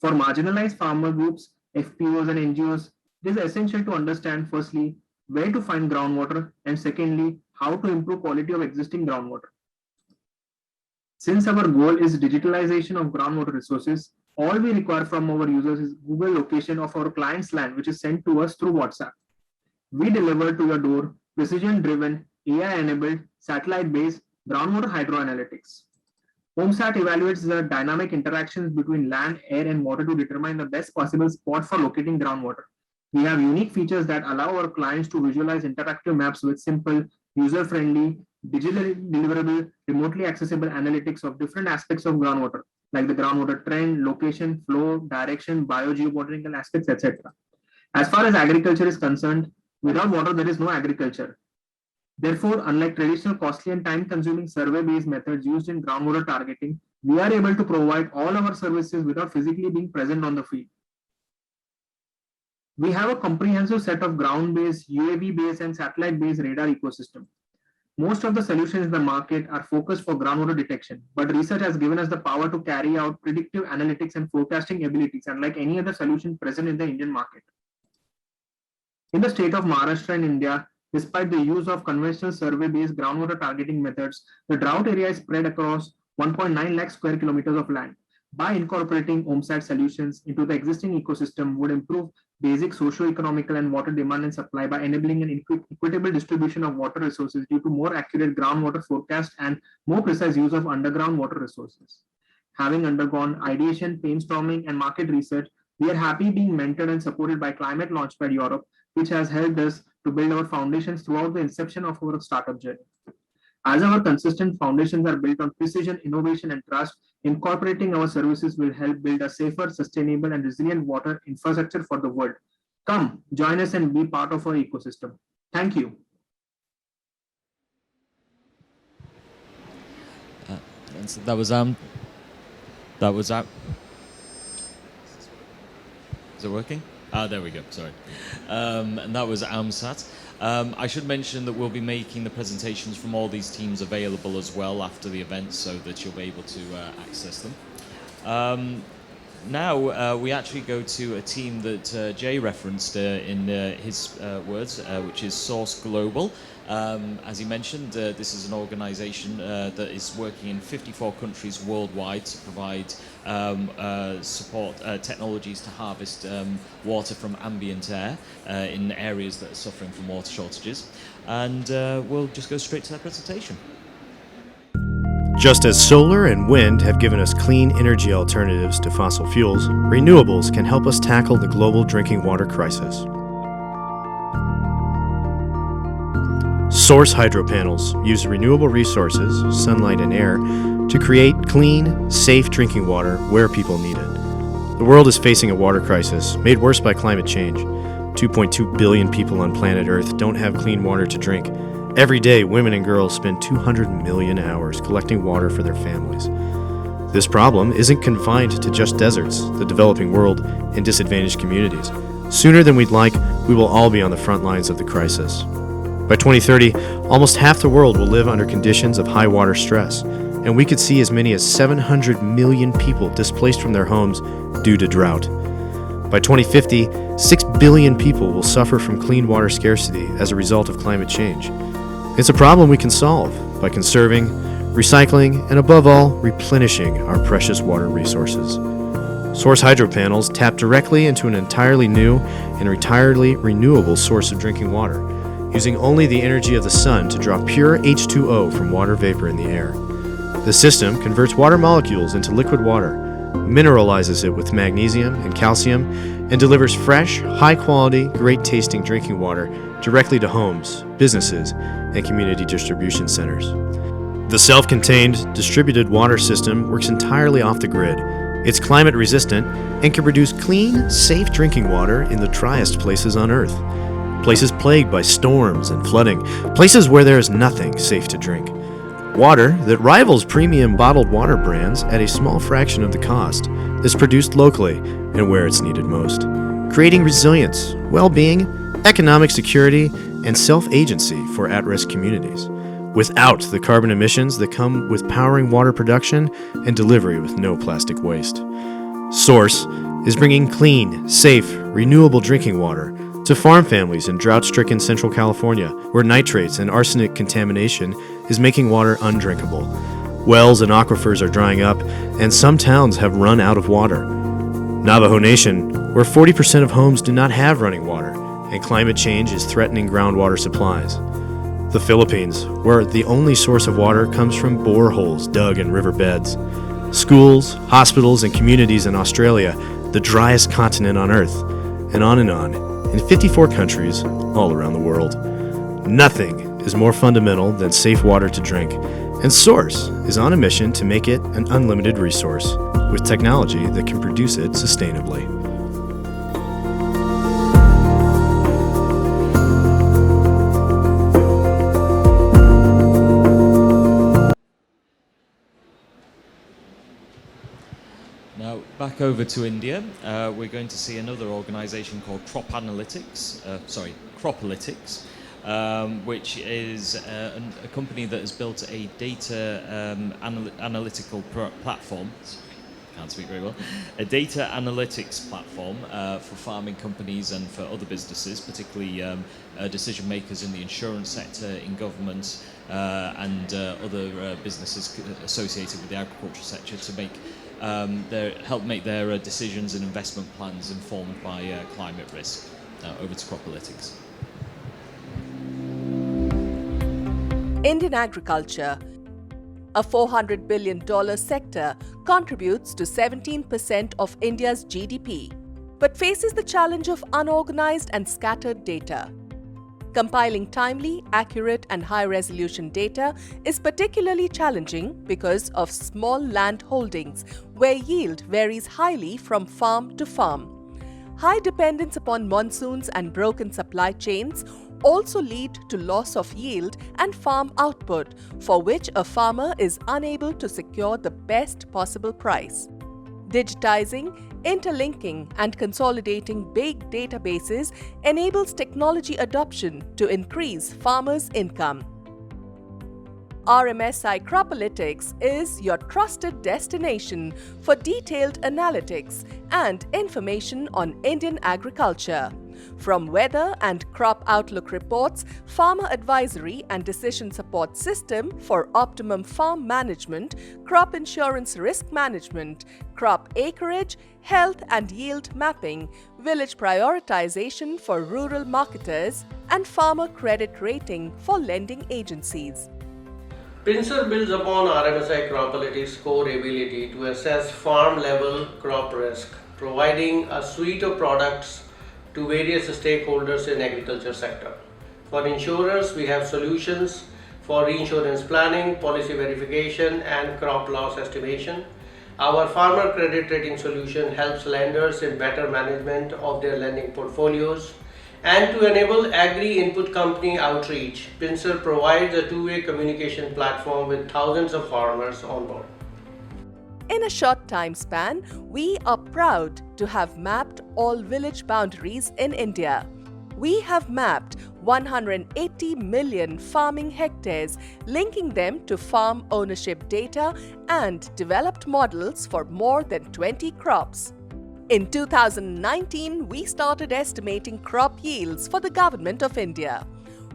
Speaker 9: for marginalized farmer groups, FPOs, and NGOs, it is essential to understand, firstly, where to find groundwater, and secondly, how to improve quality of existing groundwater. Since our goal is digitalization of groundwater resources, all we require from our users is Google location of our client's land, which is sent to us through WhatsApp. We deliver to your door precision-driven, AI-enabled, satellite-based groundwater hydroanalytics. Armsat evaluates the dynamic interactions between land, air, and water to determine the best possible spot for locating groundwater. We have unique features that allow our clients to visualize interactive maps with simple, user-friendly, digitally deliverable, remotely accessible analytics of different aspects of groundwater, like the groundwater trend, location, flow, direction, biogeobotanical aspects, etc. As far as agriculture is concerned, without water, there is no agriculture. Therefore, unlike traditional costly and time-consuming survey-based methods used in groundwater targeting, we are able to provide all our services without physically being present on the field. We have a comprehensive set of ground-based, UAV-based, and satellite-based radar ecosystem. Most of the solutions in the market are focused for groundwater detection, but research has given us the power to carry out predictive analytics and forecasting abilities, unlike any other solution present in the Indian market. In the state of Maharashtra and India, despite the use of conventional survey-based groundwater targeting methods, the drought area is spread across 1.9 lakh square kilometers of land. By incorporating Armsat solutions into the existing ecosystem would improve basic socio-economical and water demand and supply by enabling an equitable distribution of water resources due to more accurate groundwater forecast and more precise use of underground water resources. Having undergone ideation, brainstorming, and market research, we are happy being mentored and supported by Climate Launchpad Europe, which has helped us to build our foundations throughout the inception of our startup journey. As our consistent foundations are built on precision, innovation, and trust, incorporating our services will help build a safer, sustainable, and resilient water infrastructure for the world. Come, join us and be part of our ecosystem. Thank you.
Speaker 7: So that was Is it working? Ah, there we go. Sorry. And that was Armsat. I should mention that we'll be making the presentations from all these teams available as well after the event so that you'll be able to access them. Now we actually go to a team that Jay referenced in his words, which is Source Global. As he mentioned, this is an organization that is working in 54 countries worldwide to provide support technologies to harvest water from ambient air in areas that are suffering from water shortages. And we'll just go straight to their presentation.
Speaker 10: Just as solar and wind have given us clean energy alternatives to fossil fuels, renewables can help us tackle the global drinking water crisis. Source hydro panels use renewable resources, sunlight and air, to create clean, safe drinking water where people need it. The world is facing a water crisis made worse by climate change. 2.2 billion people on planet Earth don't have clean water to drink. Every day, women and girls spend 200 million hours collecting water for their families. This problem isn't confined to just deserts, the developing world, and disadvantaged communities. Sooner than we'd like, we will all be on the front lines of the crisis. By 2030, almost half the world will live under conditions of high water stress, and we could see as many as 700 million people displaced from their homes due to drought. By 2050, 6 billion people will suffer from clean water scarcity as a result of climate change. It's a problem we can solve by conserving, recycling, and above all, replenishing our precious water resources. Source hydro panels tap directly into an entirely new and entirely renewable source of drinking water, using only the energy of the sun to draw pure H2O from water vapor in the air. The system converts water molecules into liquid water, mineralizes it with magnesium and calcium, and delivers fresh, high-quality, great-tasting drinking water directly to homes, businesses, and community distribution centers. The self-contained, distributed water system works entirely off the grid. It's climate-resistant and can produce clean, safe drinking water in the driest places on Earth. Places plagued by storms and flooding, places where there is nothing safe to drink. Water that rivals premium bottled water brands at a small fraction of the cost is produced locally and where it's needed most, creating resilience, well-being, economic security, and self-agency for at-risk communities, without the carbon emissions that come with powering water production and delivery with no plastic waste. Source is bringing clean, safe, renewable drinking water to farm families in drought-stricken Central California, where nitrates and arsenic contamination is making water undrinkable. Wells and aquifers are drying up, and some towns have run out of water. Navajo Nation, where 40% of homes do not have running water, and climate change is threatening groundwater supplies. The Philippines, where the only source of water comes from boreholes dug in riverbeds. Schools, hospitals, and communities in Australia, the driest continent on Earth, and on, in 54 countries all around the world. Nothing is more fundamental than safe water to drink, and Source is on a mission to make it an unlimited resource with technology that can produce it sustainably.
Speaker 7: Now, back over to India, we're going to see another organization called Cropalytics, which is a company that has built a data analytical platform. Can't speak very well. A data analytics platform for farming companies and for other businesses, particularly decision makers in the insurance sector, in government, and other businesses associated with the agricultural sector to make help make their decisions and investment plans informed by climate risk. Now over to Cropalytics.
Speaker 11: Indian agriculture, a $400 billion sector, contributes to 17% of India's GDP, but faces the challenge of unorganized and scattered data. Compiling timely, accurate, and high-resolution data is particularly challenging because of small land holdings, where yield varies highly from farm to farm. High dependence upon monsoons and broken supply chains also lead to loss of yield and farm output, for which a farmer is unable to secure the best possible price. Digitizing, Interlinking and consolidating big databases enables technology adoption to increase farmers' income. RMSI Cropalytics is your trusted destination for detailed analytics and information on Indian agriculture. From weather and crop outlook reports, farmer advisory and decision support system for optimum farm management, crop insurance risk management, crop acreage, health and yield mapping, village prioritization for rural marketers, and farmer credit rating for lending agencies.
Speaker 12: Pincer builds upon RMSI Cropalytics' core ability to assess farm-level crop risk, providing a suite of products to various stakeholders in agriculture sector. For insurers, we have solutions for reinsurance planning, policy verification, and crop loss estimation. Our farmer credit rating solution helps lenders in better management of their lending portfolios. And to enable agri-input company outreach, Pincer provides a two-way communication platform with thousands of farmers on board.
Speaker 11: In a short time span, we are proud to have mapped all village boundaries in India. We have mapped 180 million farming hectares, linking them to farm ownership data and developed models for more than 20 crops. In 2019, we started estimating crop yields for the Government of India.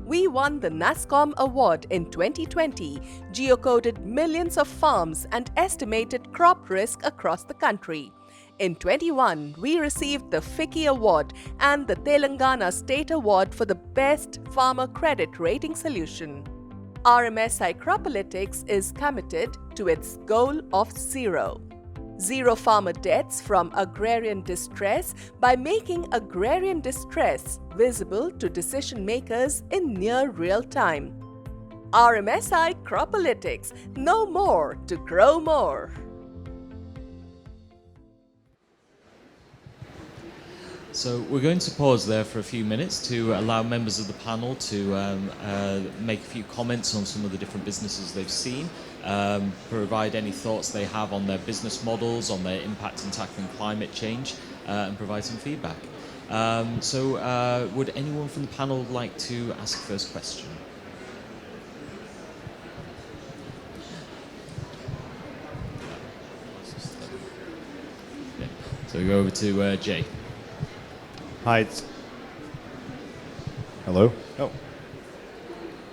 Speaker 11: We won the NASSCOM Award in 2020, geocoded millions of farms and estimated crop risk across the country. In 21, we received the FICCI Award and the Telangana State Award for the Best Farmer Credit Rating Solution. RMSI Cropalytics is committed to its goal of zero. Zero farmer deaths from agrarian distress by making agrarian distress visible to decision makers in near real time. RMSI Cropalytics, no more to grow more.
Speaker 7: So we're going to pause there for a few minutes to allow members of the panel to make a few comments on some of the different businesses they've seen, provide any thoughts they have on their business models, on their impact in tackling climate change, and provide some feedback. Would anyone from the panel like to ask the first question? Yeah. So we go over to Jay.
Speaker 4: Hi. Hello? Oh.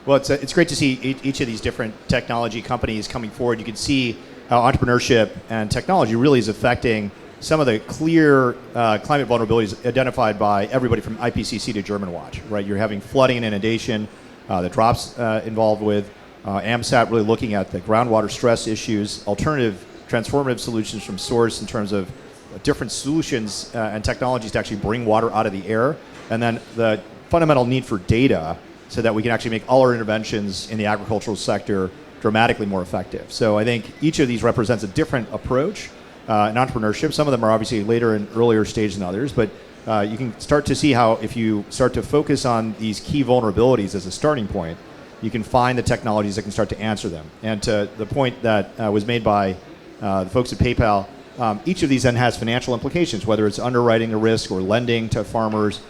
Speaker 4: Well, it's great to see each of these different technology companies coming forward. You can see how entrepreneurship and technology really is affecting some of the clear climate vulnerabilities identified by everybody from IPCC to Germanwatch, right? You're having flooding and inundation, the drops involved with Armsat really looking at the groundwater stress issues, alternative transformative solutions from source in terms of different solutions and technologies to actually bring water out of the air, and then the fundamental need for data so that we can actually make all our interventions in the agricultural sector dramatically more effective. So I think each of these represents a different approach in entrepreneurship. Some of them are obviously later and earlier stage than others, but you can start to see how if you start to focus on these key vulnerabilities as a starting point, you can find the technologies that can start to answer them. And to the point that was made by the folks at PayPal, each of these then has financial implications, whether it's underwriting the risk or lending to farmers,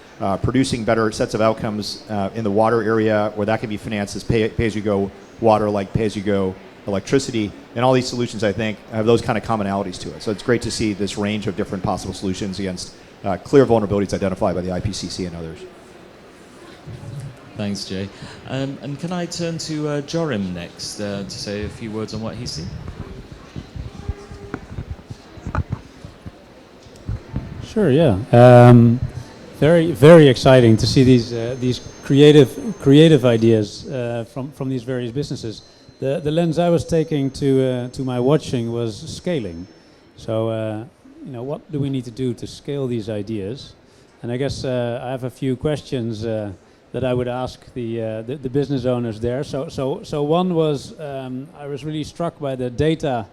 Speaker 4: producing better sets of outcomes in the water area, where that can be financed as pay-as-you-go water, like pay-as-you-go electricity. And all these solutions, I think, have those kind of commonalities to it. So it's great to see this range of different possible solutions against clear vulnerabilities identified by the IPCC and others.
Speaker 7: Thanks, Jay. And can I turn to Jorim next to say a few words on what he's seen?
Speaker 3: Sure, yeah. Very, very exciting to see these creative ideas from these various businesses. The lens I was taking to my watching was scaling. So, what do we need to do to scale these ideas? And I guess I have a few questions that I would ask the business owners there. So one was I was really struck by the data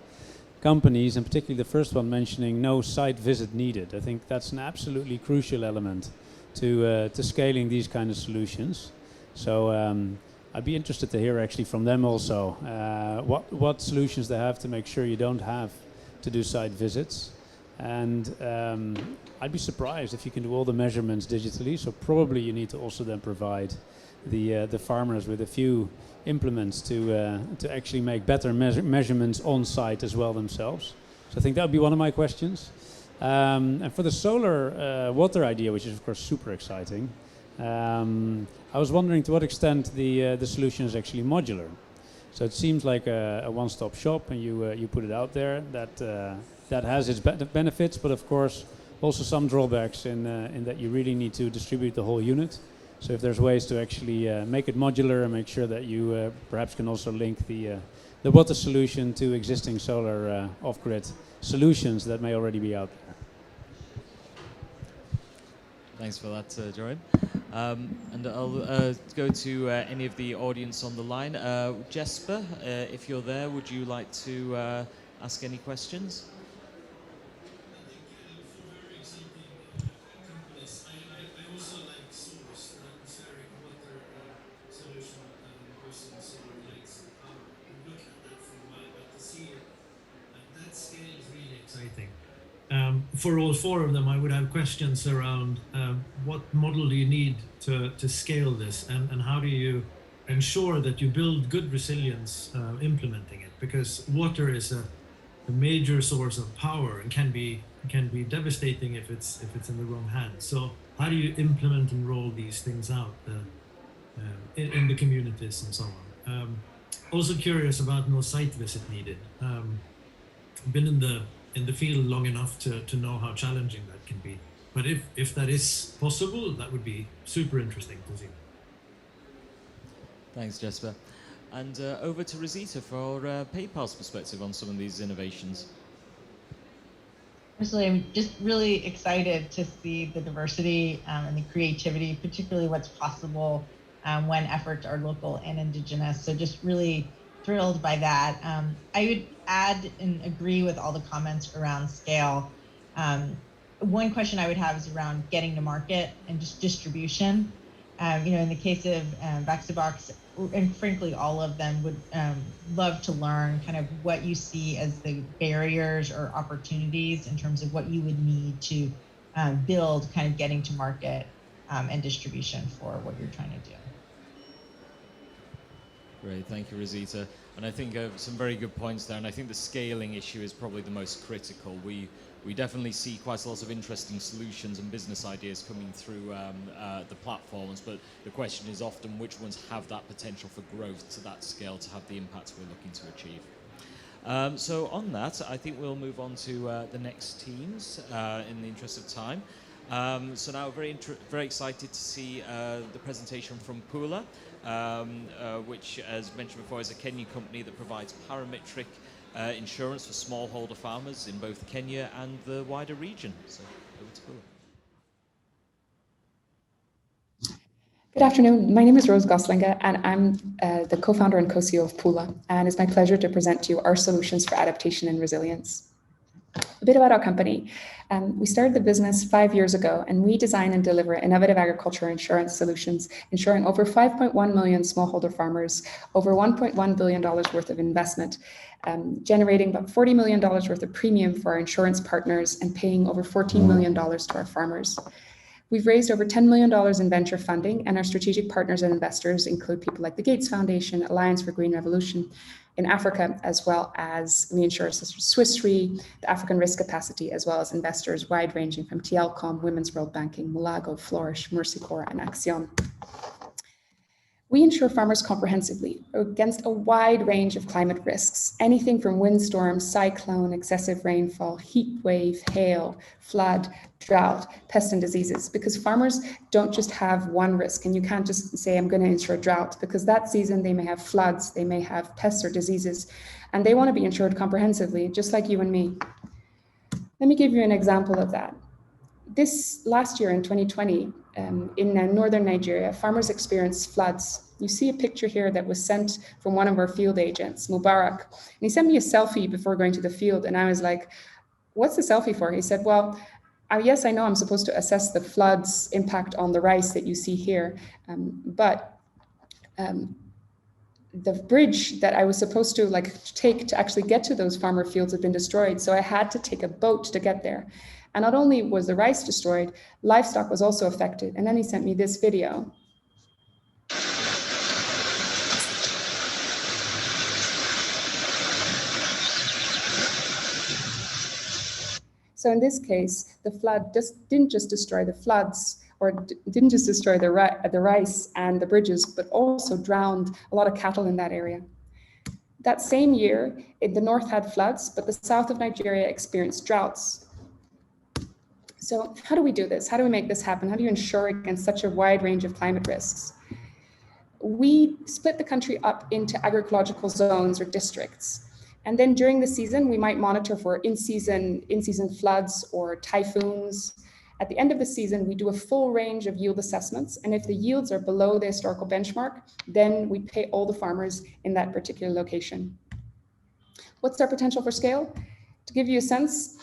Speaker 3: companies, and particularly the first one mentioning no site visit needed. I think that's an absolutely crucial element to scaling these kind of solutions. So I'd be interested to hear actually from them also what solutions they have to make sure you don't have to do site visits. And I'd be surprised if you can do all the measurements digitally. So probably you need to also then provide the farmers with a few implements to actually make better measurements on site as well themselves. So I think that would be one of my questions. And for the solar water idea, which is of course super exciting, I was wondering to what extent the solution is actually modular. So it seems like a one-stop shop, and you put it out there that has its benefits, but of course also some drawbacks in that you really need to distribute the whole unit. So if there's ways to actually make it modular and make sure that you perhaps can also link the water solution to existing solar off-grid solutions that may already be out there.
Speaker 7: Thanks for that, Joran. And I'll go to any of the audience on the line. Jesper, if you're there, would you like to ask any questions?
Speaker 5: For all four of them, I would have questions around what model do you need to scale this, and how do you ensure that you build good resilience implementing it? Because water is a major source of power and can be devastating if it's in the wrong hands. So how do you implement and roll these things out in the communities and so on? Also curious about no site visit needed. Been in the field long enough to know how challenging that can be. But if that is possible, that would be super interesting to see.
Speaker 7: Thanks, Jesper. And over to Rosita for PayPal's perspective on some of these innovations.
Speaker 6: Personally, I'm just really excited to see the diversity and the creativity, particularly what's possible when efforts are local and indigenous. So just really thrilled by that. I would add and agree with all the comments around scale. One question I would have is around getting to market and just distribution. In the case of Vaxibox, and frankly, all of them would love to learn kind of what you see as the barriers or opportunities in terms of what you would need to build kind of getting to market and distribution for what you're trying to do.
Speaker 7: Great, thank you, Rosita. And I think some very good points there. And I think the scaling issue is probably the most critical. We definitely see quite a lot of interesting solutions and business ideas coming through the platforms, but the question is often which ones have that potential for growth to that scale to have the impact we're looking to achieve. So on that, I think we'll move on to the next teams in the interest of time. So now very excited to see the presentation from Pula, which, as mentioned before, is a Kenyan company that provides parametric insurance for smallholder farmers in both Kenya and the wider region. So over to Pula.
Speaker 13: Good afternoon. My name is Rose Goslinga, and I'm the co-founder and co-CEO of Pula. And it's my pleasure to present to you our solutions for adaptation and resilience. A bit about our company. We started the business 5 years ago, and we design and deliver innovative agriculture insurance solutions, ensuring over 5.1 million smallholder farmers, over $1.1 billion worth of investment, generating about $40 million worth of premium for our insurance partners, and paying over $14 million to our farmers. We've raised over $10 million in venture funding, and our strategic partners and investors include people like the Gates Foundation, Alliance for Green Revolution in Africa, as well as reinsurers such as Swiss Re, the African Risk Capacity, as well as investors wide-ranging from TLCom, Women's World Banking, Mulago, Flourish, Mercy Corps, and Axion. We insure farmers comprehensively against a wide range of climate risks, anything from windstorms, cyclone, excessive rainfall, heat wave, hail, flood, drought, pests and diseases, because farmers don't just have one risk, and you can't just say, I'm going to insure drought, because that season they may have floods, they may have pests or diseases, and they want to be insured comprehensively, just like you and me. Let me give you an example of that. This last year in 2020, in northern Nigeria, farmers experienced floods. You see a picture here that was sent from one of our field agents, Mubarak. And he sent me a selfie before going to the field. And I was like, what's the selfie for? He said, well, yes, I know I'm supposed to assess the flood's impact on the rice that you see here. But the bridge that I was supposed to take to actually get to those farmer fields had been destroyed. So I had to take a boat to get there. And not only was the rice destroyed, livestock was also affected. And then he sent me this video. So in this case, the flood didn't just destroy the floods, or didn't just destroy the rice and the bridges, but also drowned a lot of cattle in that area. That same year, the north had floods, but the south of Nigeria experienced droughts. So how do we do this? How do we make this happen? How do you ensure against such a wide range of climate risks? We split the country up into agroecological zones or districts. And then during the season, we might monitor for in-season floods or typhoons. At the end of the season, we do a full range of yield assessments. And if the yields are below the historical benchmark, then we pay all the farmers in that particular location. What's our potential for scale? To give you a sense,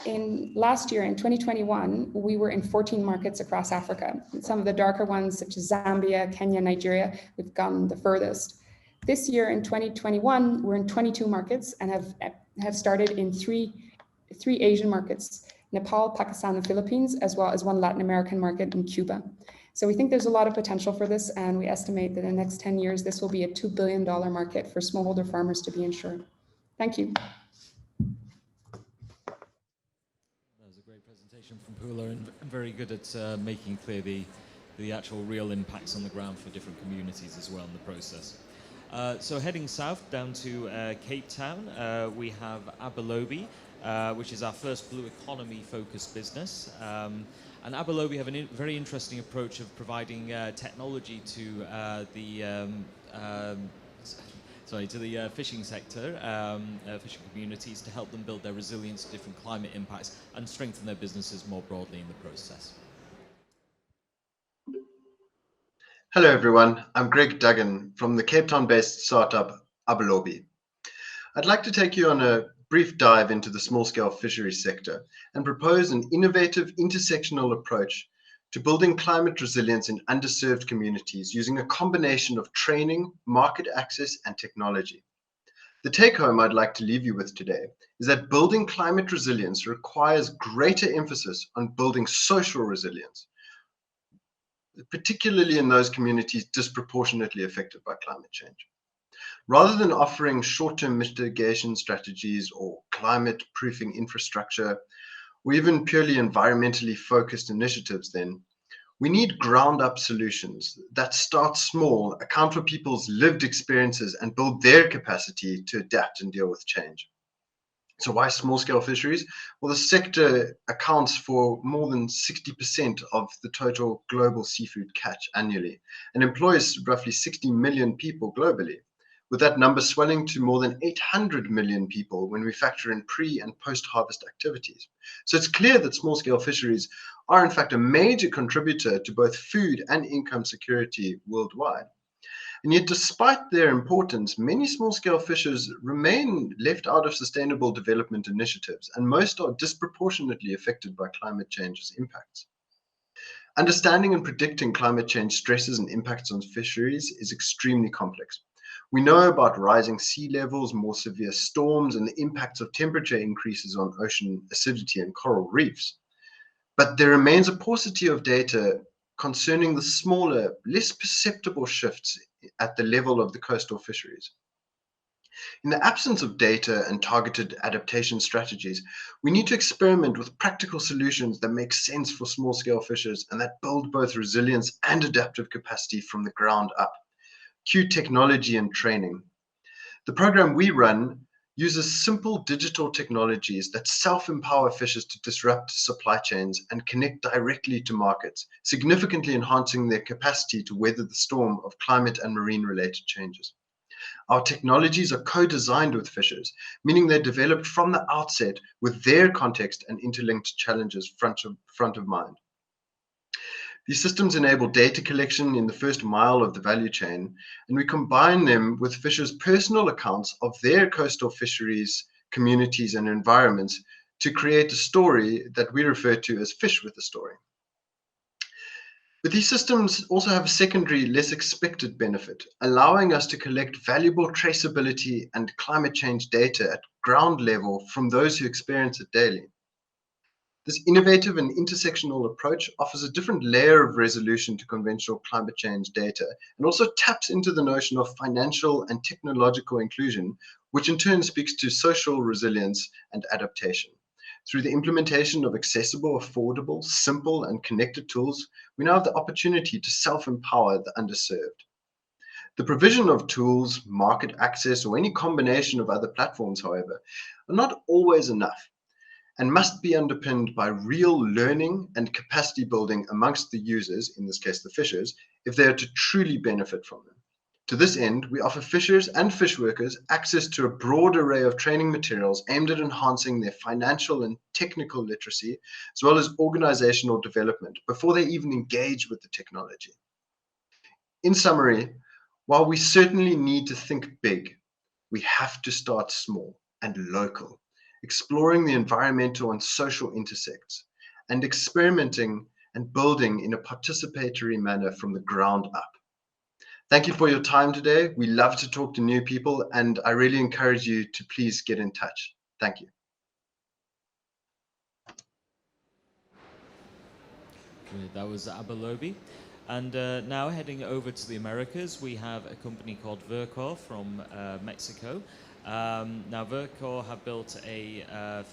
Speaker 13: last year in 2021, we were in 14 markets across Africa. Some of the darker ones, such as Zambia, Kenya, Nigeria, we've gone the furthest. This year in 2021, we're in 22 markets and have started in three Asian markets: Nepal, Pakistan, and Philippines, as well as one Latin American market in Cuba. So we think there's a lot of potential for this, and we estimate that in the next 10 years, this will be a $2 billion market for smallholder farmers to be insured. Thank you.
Speaker 7: That was a great presentation from Pula, and very good at making clear the actual real impacts on the ground for different communities as well in the process. So heading south down to Cape Town, we have Abelobi, which is our first blue economy focused business. And Abelobi have a very interesting approach of providing technology to the fishing sector, fishing communities, to help them build their resilience to different climate impacts and strengthen their businesses more broadly in the process.
Speaker 14: Hello everyone, I'm Greg Duggan from the Cape Town-based startup Abelobi. I'd like to take you on a brief dive into the small-scale fisheries sector and propose an innovative intersectional approach to building climate resilience in underserved communities using a combination of training, market access, and technology. The take-home I'd like to leave you with today is that building climate resilience requires greater emphasis on building social resilience, particularly in those communities disproportionately affected by climate change. Rather than offering short-term mitigation strategies or climate-proofing infrastructure, or even purely environmentally focused initiatives, then we need ground-up solutions that start small, account for people's lived experiences, and build their capacity to adapt and deal with change. So why small-scale fisheries? Well, the sector accounts for more than 60% of the total global seafood catch annually and employs roughly 60 million people globally, with that number swelling to more than 800 million people when we factor in pre- and post-harvest activities. So it's clear that small-scale fisheries are in fact a major contributor to both food and income security worldwide. And yet, despite their importance, many small-scale fishers remain left out of sustainable development initiatives, and most are disproportionately affected by climate change's impacts. Understanding and predicting climate change stresses and impacts on fisheries is extremely complex. We know about rising sea levels, more severe storms, and the impacts of temperature increases on ocean acidity and coral reefs. But there remains a paucity of data concerning the smaller, less perceptible shifts at the level of the coastal fisheries. In the absence of data and targeted adaptation strategies, we need to experiment with practical solutions that make sense for small-scale fishers and that build both resilience and adaptive capacity from the ground up. Cue technology and training. The program we run uses simple digital technologies that self-empower fishers to disrupt supply chains and connect directly to markets, significantly enhancing their capacity to weather the storm of climate and marine-related changes. Our technologies are co-designed with fishers, meaning they're developed from the outset with their context and interlinked challenges front of mind. These systems enable data collection in the first mile of the value chain, and we combine them with fishers' personal accounts of their coastal fisheries, communities, and environments to create a story that we refer to as Fish with a Story. But these systems also have a secondary, less expected benefit, allowing us to collect valuable traceability and climate change data at ground level from those who experience it daily. This innovative and intersectional approach offers a different layer of resolution to conventional climate change data and also taps into the notion of financial and technological inclusion, which in turn speaks to social resilience and adaptation. Through the implementation of accessible, affordable, simple, and connected tools, we now have the opportunity to self-empower the underserved. The provision of tools, market access, or any combination of other platforms, however, are not always enough and must be underpinned by real learning and capacity building amongst the users, in this case the fishers, if they are to truly benefit from them. To this end, we offer fishers and fish workers access to a broad array of training materials aimed at enhancing their financial and technical literacy, as well as organizational development, before they even engage with the technology. In summary, while we certainly need to think big, we have to start small and local, exploring the environmental and social intersects, and experimenting and building in a participatory manner from the ground up. Thank you for your time today. We love to talk to new people, and I really encourage you to please get in touch. Thank you.
Speaker 7: That was Abalobi. And now heading over to the Americas, we have a company called Vercor from Mexico. Now Vercor have built a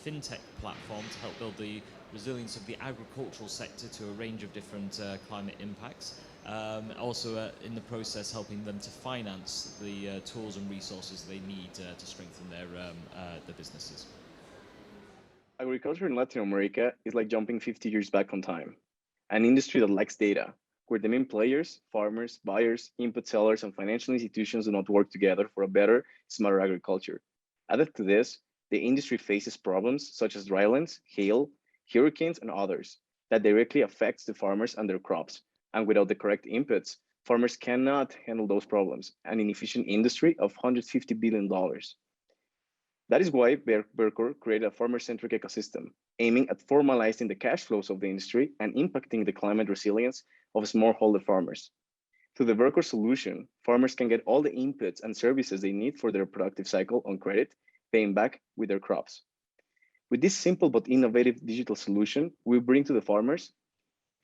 Speaker 7: fintech platform to help build the resilience of the agricultural sector to a range of different climate impacts. Also in the process helping them to finance the tools and resources they need to strengthen their businesses.
Speaker 15: Agriculture in Latin America is like jumping 50 years back on time. An industry that lacks data, where the main players, farmers, buyers, input sellers, and financial institutions do not work together for a better, smarter agriculture. Added to this, the industry faces problems such as drylands, hail, hurricanes, and others that directly affects the farmers and their crops. And without the correct inputs, farmers cannot handle those problems, an inefficient industry of $150 billion. That is why Vercor created a farmer-centric ecosystem, aiming at formalizing the cash flows of the industry and impacting the climate resilience of smallholder farmers. Through the Vercor solution, farmers can get all the inputs and services they need for their productive cycle on credit, paying back with their crops. With this simple but innovative digital solution, we bring to the farmers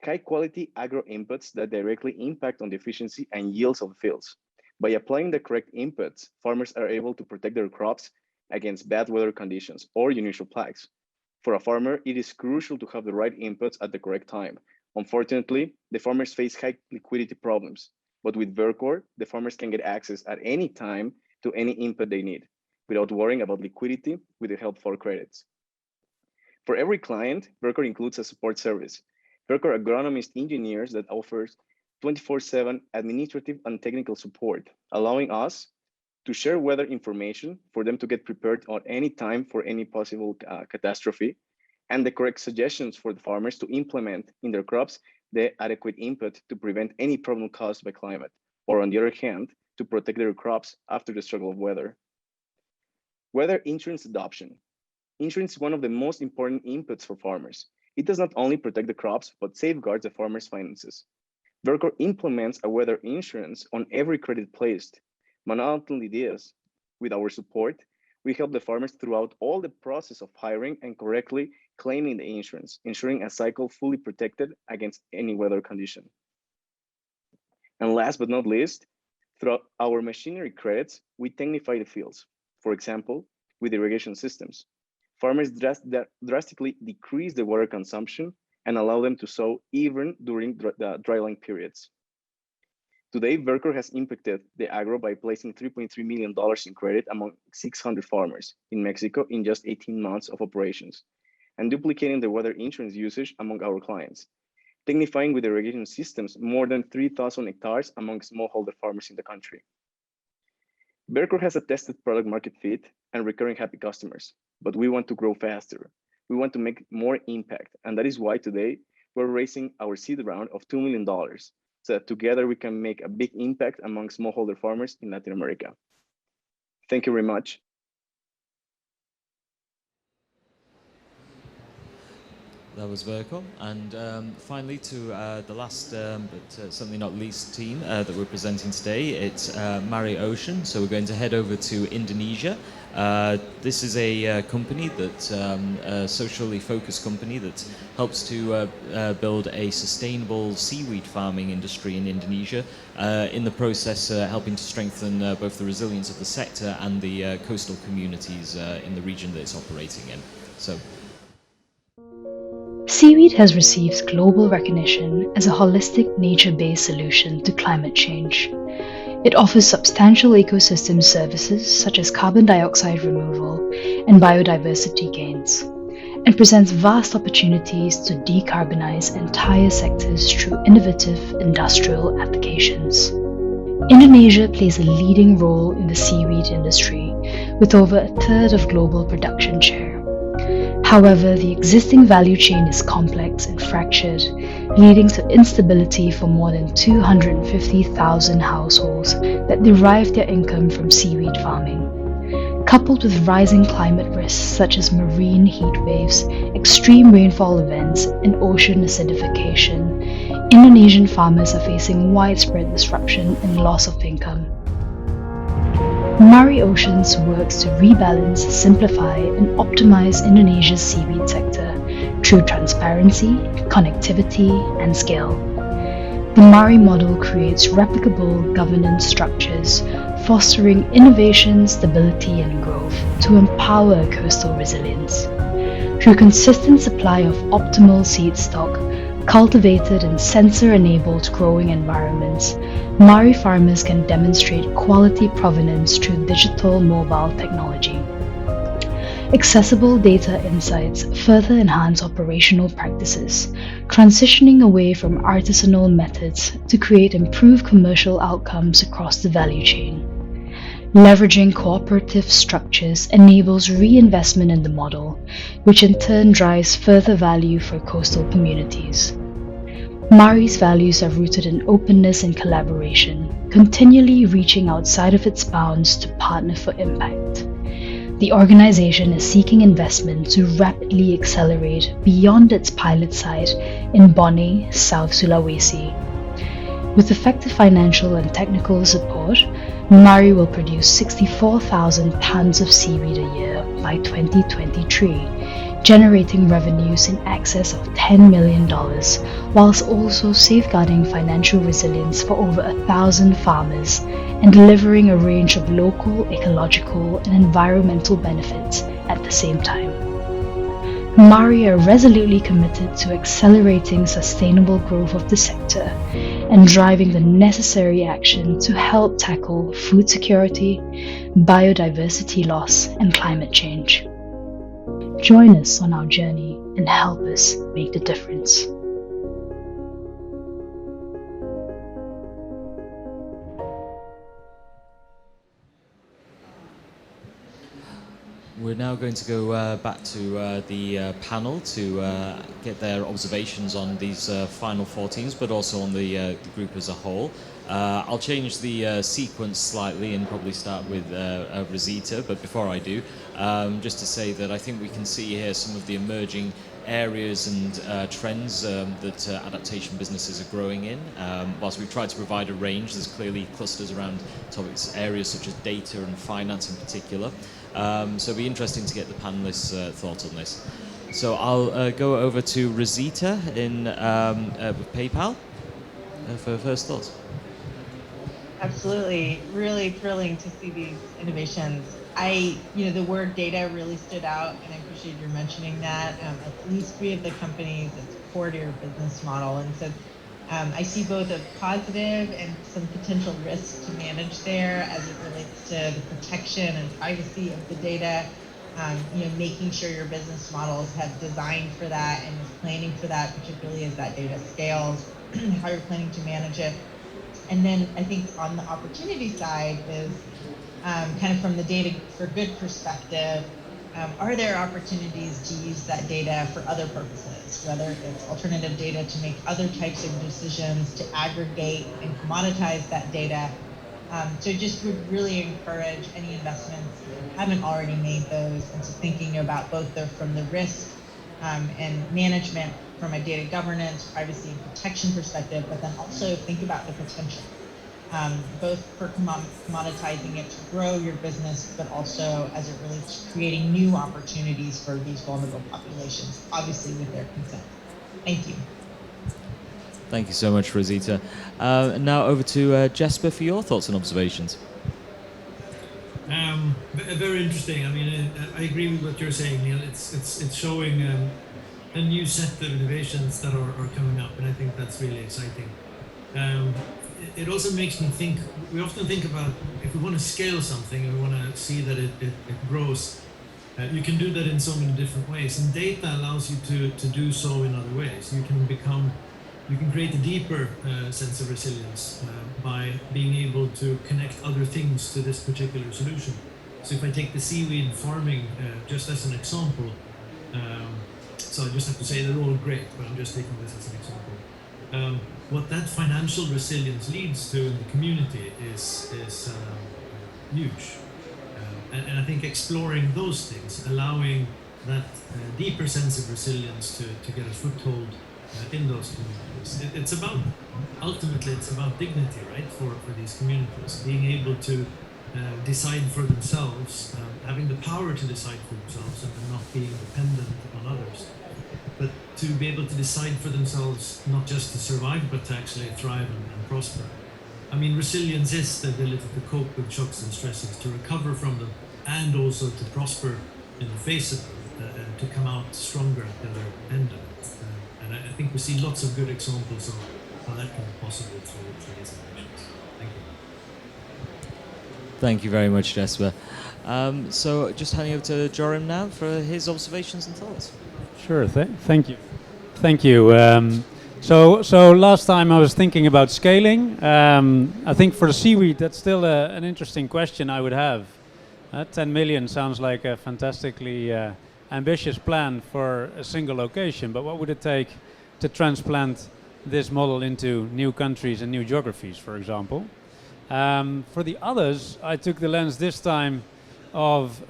Speaker 15: high-quality agro inputs that directly impact on the efficiency and yields of the fields. By applying the correct inputs, farmers are able to protect their crops against bad weather conditions or unusual plagues. For a farmer, it is crucial to have the right inputs at the correct time. Unfortunately, the farmers face high liquidity problems, but with Vercor, the farmers can get access at any time to any input they need, without worrying about liquidity with the help for credits. For every client, Vercor includes a support service. Vercor agronomist engineers that offers 24/7 administrative and technical support, allowing us to share weather information for them to get prepared at any time for any possible catastrophe, and the correct suggestions for the farmers to implement in their crops the adequate input to prevent any problem caused by climate, or on the other hand, to protect their crops after the struggle of weather. Weather insurance adoption. Insurance is one of the most important inputs for farmers. It does not only protect the crops, but safeguards the farmers' finances. Vercor implements a weather insurance on every credit placed. But not only this, with our support, we help the farmers throughout all the process of hiring and correctly claiming the insurance, ensuring a cycle fully protected against any weather condition. And last but not least, through our machinery credits, we technify the fields. For example, with irrigation systems, farmers drastically decrease the water consumption and allow them to sow even during the dryland periods. Today, Vercor has impacted the agro by placing $3.3 million in credit among 600 farmers in Mexico in just 18 months of operations, and duplicating the weather insurance usage among our clients, technifying with irrigation systems more than 3,000 hectares among smallholder farmers in the country. Vercor has a tested product market fit and recurring happy customers, but we want to grow faster. We want to make more impact, and that is why today we're raising our seed round of $2 million, so that together we can make a big impact among smallholder farmers in Latin America. Thank you very much.
Speaker 7: That was Virko. And finally, to the last, but certainly not least team that we're presenting today, it's Mari Ocean. So we're going to head over to Indonesia. This is a company that, a socially focused company that helps to build a sustainable seaweed farming industry in Indonesia. In the process, helping to strengthen both the resilience of the sector and the coastal communities in the region that it's operating in. So.
Speaker 16: Seaweed has received global recognition as a holistic nature-based solution to climate change. It offers substantial ecosystem services such as carbon dioxide removal and biodiversity gains, and presents vast opportunities to decarbonize entire sectors through innovative industrial applications. Indonesia plays a leading role in the seaweed industry, with over a third of global production share. However, the existing value chain is complex and fractured, leading to instability for more than 250,000 households that derive their income from seaweed farming. Coupled with rising climate risks such as marine heat waves, extreme rainfall events, and ocean acidification, Indonesian farmers are facing widespread disruption and loss of income. Mari Oceans works to rebalance, simplify, and optimize Indonesia's seaweed sector through transparency, connectivity, and scale. The Mari model creates replicable governance structures, fostering innovation, stability, and growth to empower coastal resilience. Through consistent supply of optimal seed stock, cultivated in sensor-enabled growing environments, Mari farmers can demonstrate quality provenance through digital mobile technology. Accessible data insights further enhance operational practices, transitioning away from artisanal methods to create improved commercial outcomes across the value chain. Leveraging cooperative structures enables reinvestment in the model, which in turn drives further value for coastal communities. Mari's values are rooted in openness and collaboration, continually reaching outside of its bounds to partner for impact. The organization is seeking investment to rapidly accelerate beyond its pilot site in Bone, South Sulawesi. With effective financial and technical support, Mari will produce 64,000 tons of seaweed a year by 2023, generating revenues in excess of $10 million, whilst also safeguarding financial resilience for over 1,000 farmers and delivering a range of local, ecological, and environmental benefits at the same time. Mari are resolutely committed to accelerating sustainable growth of the sector and driving the necessary action to help tackle food security, biodiversity loss, and climate change. Join us on our journey and help us make the difference.
Speaker 7: We're now going to go back to the panel to get their observations on these final 4 teams, but also on the group as a whole. I'll change the sequence slightly and probably start with Rosita, but before I do, just to say that I think we can see here some of the emerging areas and trends that adaptation businesses are growing in. Whilst we've tried to provide a range, there's clearly clusters around topics, areas such as data and finance in particular. So it'll be interesting to get the panelists' thoughts on this. So I'll go over to Rosita in PayPal for first thoughts.
Speaker 6: Absolutely, really thrilling to see these innovations. The word data really stood out, and I appreciate your mentioning that. At least 3 of the companies, it's core to your business model, and so I see both a positive and some potential risks to manage there as it relates to the protection and privacy of the data. Making sure your business models have designed for that and is planning for that, particularly as that data scales, how you're planning to manage it. And then I think on the opportunity side is kind of from the data for good perspective, are there opportunities to use that data for other purposes, whether it's alternative data to make other types of decisions, to aggregate and commoditize that data? So just would really encourage any investments if you haven't already made those into thinking about both from the risk and management from a data governance, privacy, and protection perspective, but then also think about the potential, both for commoditizing it to grow your business, but also as it relates to creating new opportunities for these vulnerable populations, obviously with their consent. Thank you.
Speaker 7: Thank you so much, Rosita. Now over to Jesper for your thoughts and observations.
Speaker 5: Very interesting. I mean, I agree with what you're saying, Neil. It's showing a new set of innovations that are coming up, and I think that's really exciting. It also makes me think, we often think about if we want to scale something and we want to see that it grows, you can do that in so many different ways, and data allows you to do so in other ways. You can create a deeper sense of resilience by being able to connect other things to this particular solution. So if I take the seaweed farming just as an example, so I just have to say they're all great, but I'm just taking this as an example. What that financial resilience leads to in the community is huge. And I think exploring those things, allowing that deeper sense of resilience to get a foothold in those communities. It's about, ultimately, it's about dignity, right, for these communities, being able to decide for themselves, having the power to decide for themselves and not being dependent on others, but to be able to decide for themselves, not just to survive, but to actually thrive and prosper. I mean, resilience is the ability to cope with shocks and stresses, to recover from them, and also to prosper in the face of them, and to come out stronger at the other end of it. And I think we see lots of good examples of how that can be possible through these innovations. Thank you.
Speaker 7: Thank you very much, Jesper. So just handing over to Joram now for his observations and thoughts.
Speaker 3: Sure, thank you. Thank you. So last time I was thinking about scaling. I think for the seaweed, that's still an interesting question I would have. 10 million sounds like a fantastically ambitious plan for a single location, but what would it take to transplant this model into new countries and new geographies, for example? For the others, I took the lens this time of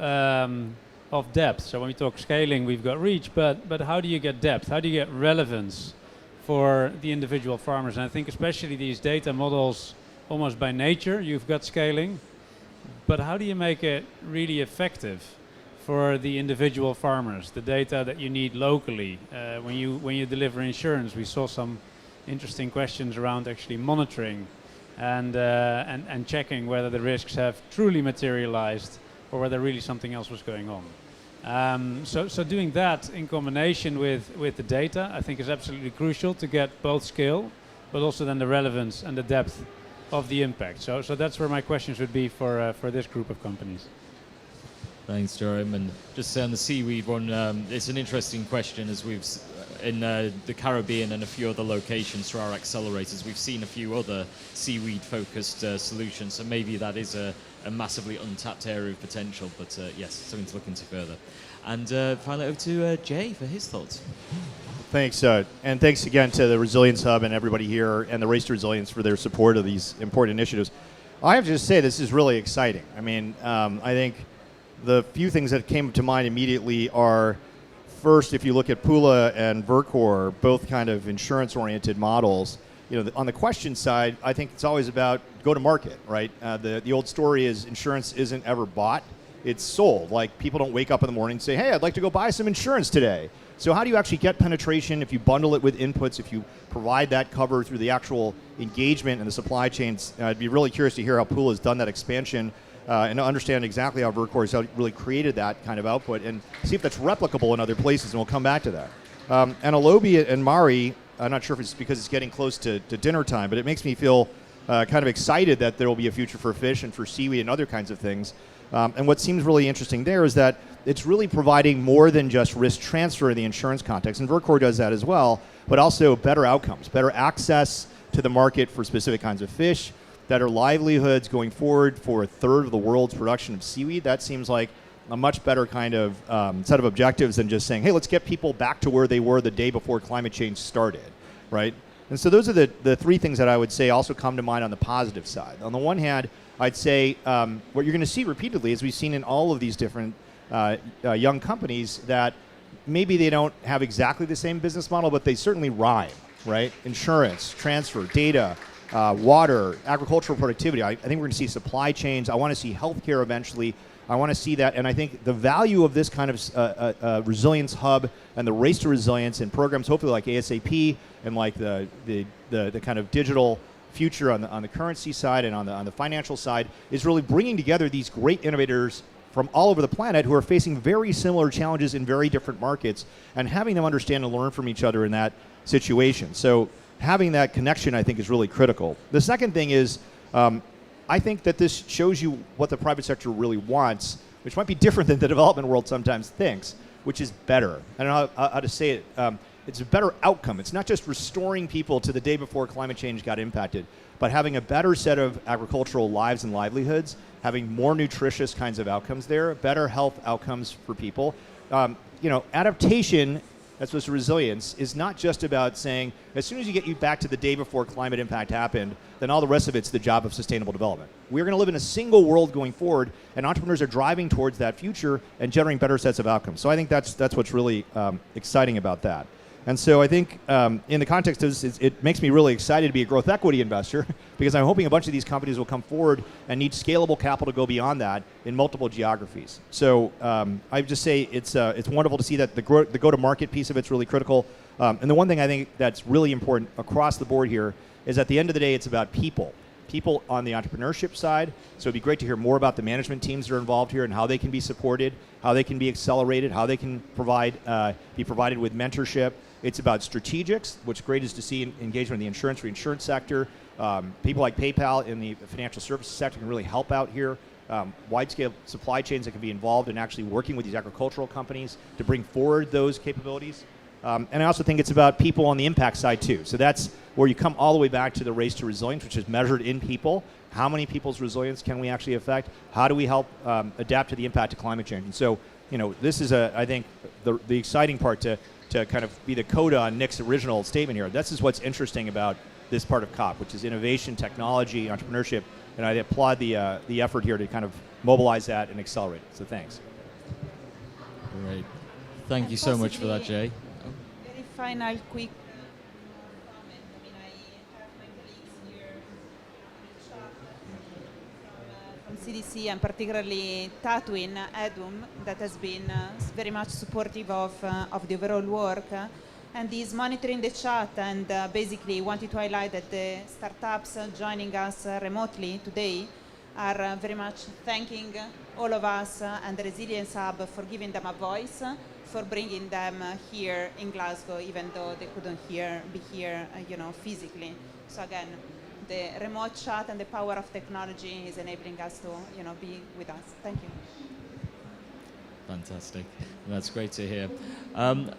Speaker 3: depth. So when we talk scaling, we've got reach, but how do you get depth? How do you get relevance for the individual farmers? And I think especially these data models, almost by nature, you've got scaling, but how do you make it really effective for the individual farmers, the data that you need locally? When you deliver insurance, we saw some interesting questions around actually monitoring and checking whether the risks have truly materialized or whether really something else was going on. So doing that in combination with the data, I think is absolutely crucial to get both scale, but also then the relevance and the depth of the impact. So that's where my questions would be for this group of companies.
Speaker 7: Thanks, Joram. And just on the seaweed one, it's an interesting question, as we've in the Caribbean and a few other locations through our accelerators, we've seen a few other seaweed-focused solutions, so maybe that is a massively untapped area of potential, but yes, something to look into further. And finally over to Jay for his thoughts.
Speaker 4: Thanks, and thanks again to the Resilience Hub and everybody here and the Race to Resilience for their support of these important initiatives. I have to just say this is really exciting. I mean, I think the few things that came to mind immediately are, first, if you look at Pula and Vercor, both kind of insurance-oriented models, you know, on the question side, I think it's always about go to market, right? The old story is insurance isn't ever bought, it's sold. Like, people don't wake up in the morning and say, hey, I'd like to go buy some insurance today. So how do you actually get penetration if you bundle it with inputs, if you provide that cover through the actual engagement and the supply chains? I'd be really curious to hear how Pula has done that expansion and to understand exactly how Vercor has really created that kind of output and see if that's replicable in other places, and we'll come back to that. And Alobi and Mari, I'm not sure if it's because it's getting close to dinner time, but it makes me feel kind of excited that there will be a future for fish and for seaweed and other kinds of things. And what seems really interesting there is that it's really providing more than just risk transfer in the insurance context, and Vercor does that as well, but also better outcomes, better access to the market for specific kinds of fish, better livelihoods going forward for a third of the world's production of seaweed. That seems like a much better kind of set of objectives than just saying, hey, let's get people back to where they were the day before climate change started, right? And so those are the three things that I would say also come to mind on the positive side. On the one hand, I'd say what you're going to see repeatedly, as we've seen in all of these different young companies, that maybe they don't have exactly the same business model, but they certainly rhyme, right? Insurance, transfer, data, water, agricultural productivity. I think we're going to see supply chains. I want to see healthcare eventually. I want to see that, and I think the value of this kind of resilience hub and the race to resilience and programs, hopefully like ASAP and like the kind of digital future on the currency side and on the financial side, is really bringing together these great innovators from all over the planet who are facing very similar challenges in very different markets, and having them understand and learn from each other in that situation. So having that connection, I think, is really critical. The second thing is, I think that this shows you what the private sector really wants, which might be different than the development world sometimes thinks, which is better. I don't know how to say it. It's a better outcome. It's not just restoring people to the day before climate change got impacted, but having a better set of agricultural lives and livelihoods, having more nutritious kinds of outcomes there, better health outcomes for people. Adaptation, that's what's resilience, is not just about saying, as soon as you get you back to the day before climate impact happened, then all the rest of it's the job of sustainable development. We're going to live in a single world going forward, and entrepreneurs are driving towards that future and generating better sets of outcomes. So I think that's what's really exciting about that. And so I think in the context of this, it makes me really excited to be a growth equity investor because I'm hoping a bunch of these companies will come forward and need scalable capital to go beyond that in multiple geographies. So I would just say it's wonderful to see that the go-to-market piece of it's really critical. And the one thing I think that's really important across the board here is at the end of the day, it's about people on the entrepreneurship side. So it'd be great to hear more about the management teams that are involved here and how they can be supported, how they can be accelerated, how they can be provided with mentorship. It's about strategics, which great is to see engagement in the insurance, reinsurance sector. People like PayPal in the financial services sector can really help out here. Wide-scale supply chains that can be involved in actually working with these agricultural companies to bring forward those capabilities. And I also think it's about people on the impact side too. So that's where you come all the way back to the race to resilience, which is measured in people. How many people's resilience can we actually affect? How do we help adapt to the impact of climate change? And so, this is I think the exciting part to kind of be the coda on Nick's original statement here. This is what's interesting about this part of COP, which is innovation, technology, entrepreneurship, and I applaud the effort here to kind of mobilize that and accelerate it. So thanks.
Speaker 7: Great. Thank you so much for that, Jay.
Speaker 2: Very final, quick comment. I mean, I have my colleagues here from CDC and particularly Tatwin, Edum, that has been very much supportive of the overall work. And is monitoring the chat and basically wanted to highlight that the startups joining us remotely today are very much thanking all of us and the Resilience Hub for giving them a voice, for bringing them here in Glasgow, even though they couldn't be here, physically. So again, the remote chat and the power of technology is enabling us to, be with us. Thank you.
Speaker 7: Fantastic. That's great to hear.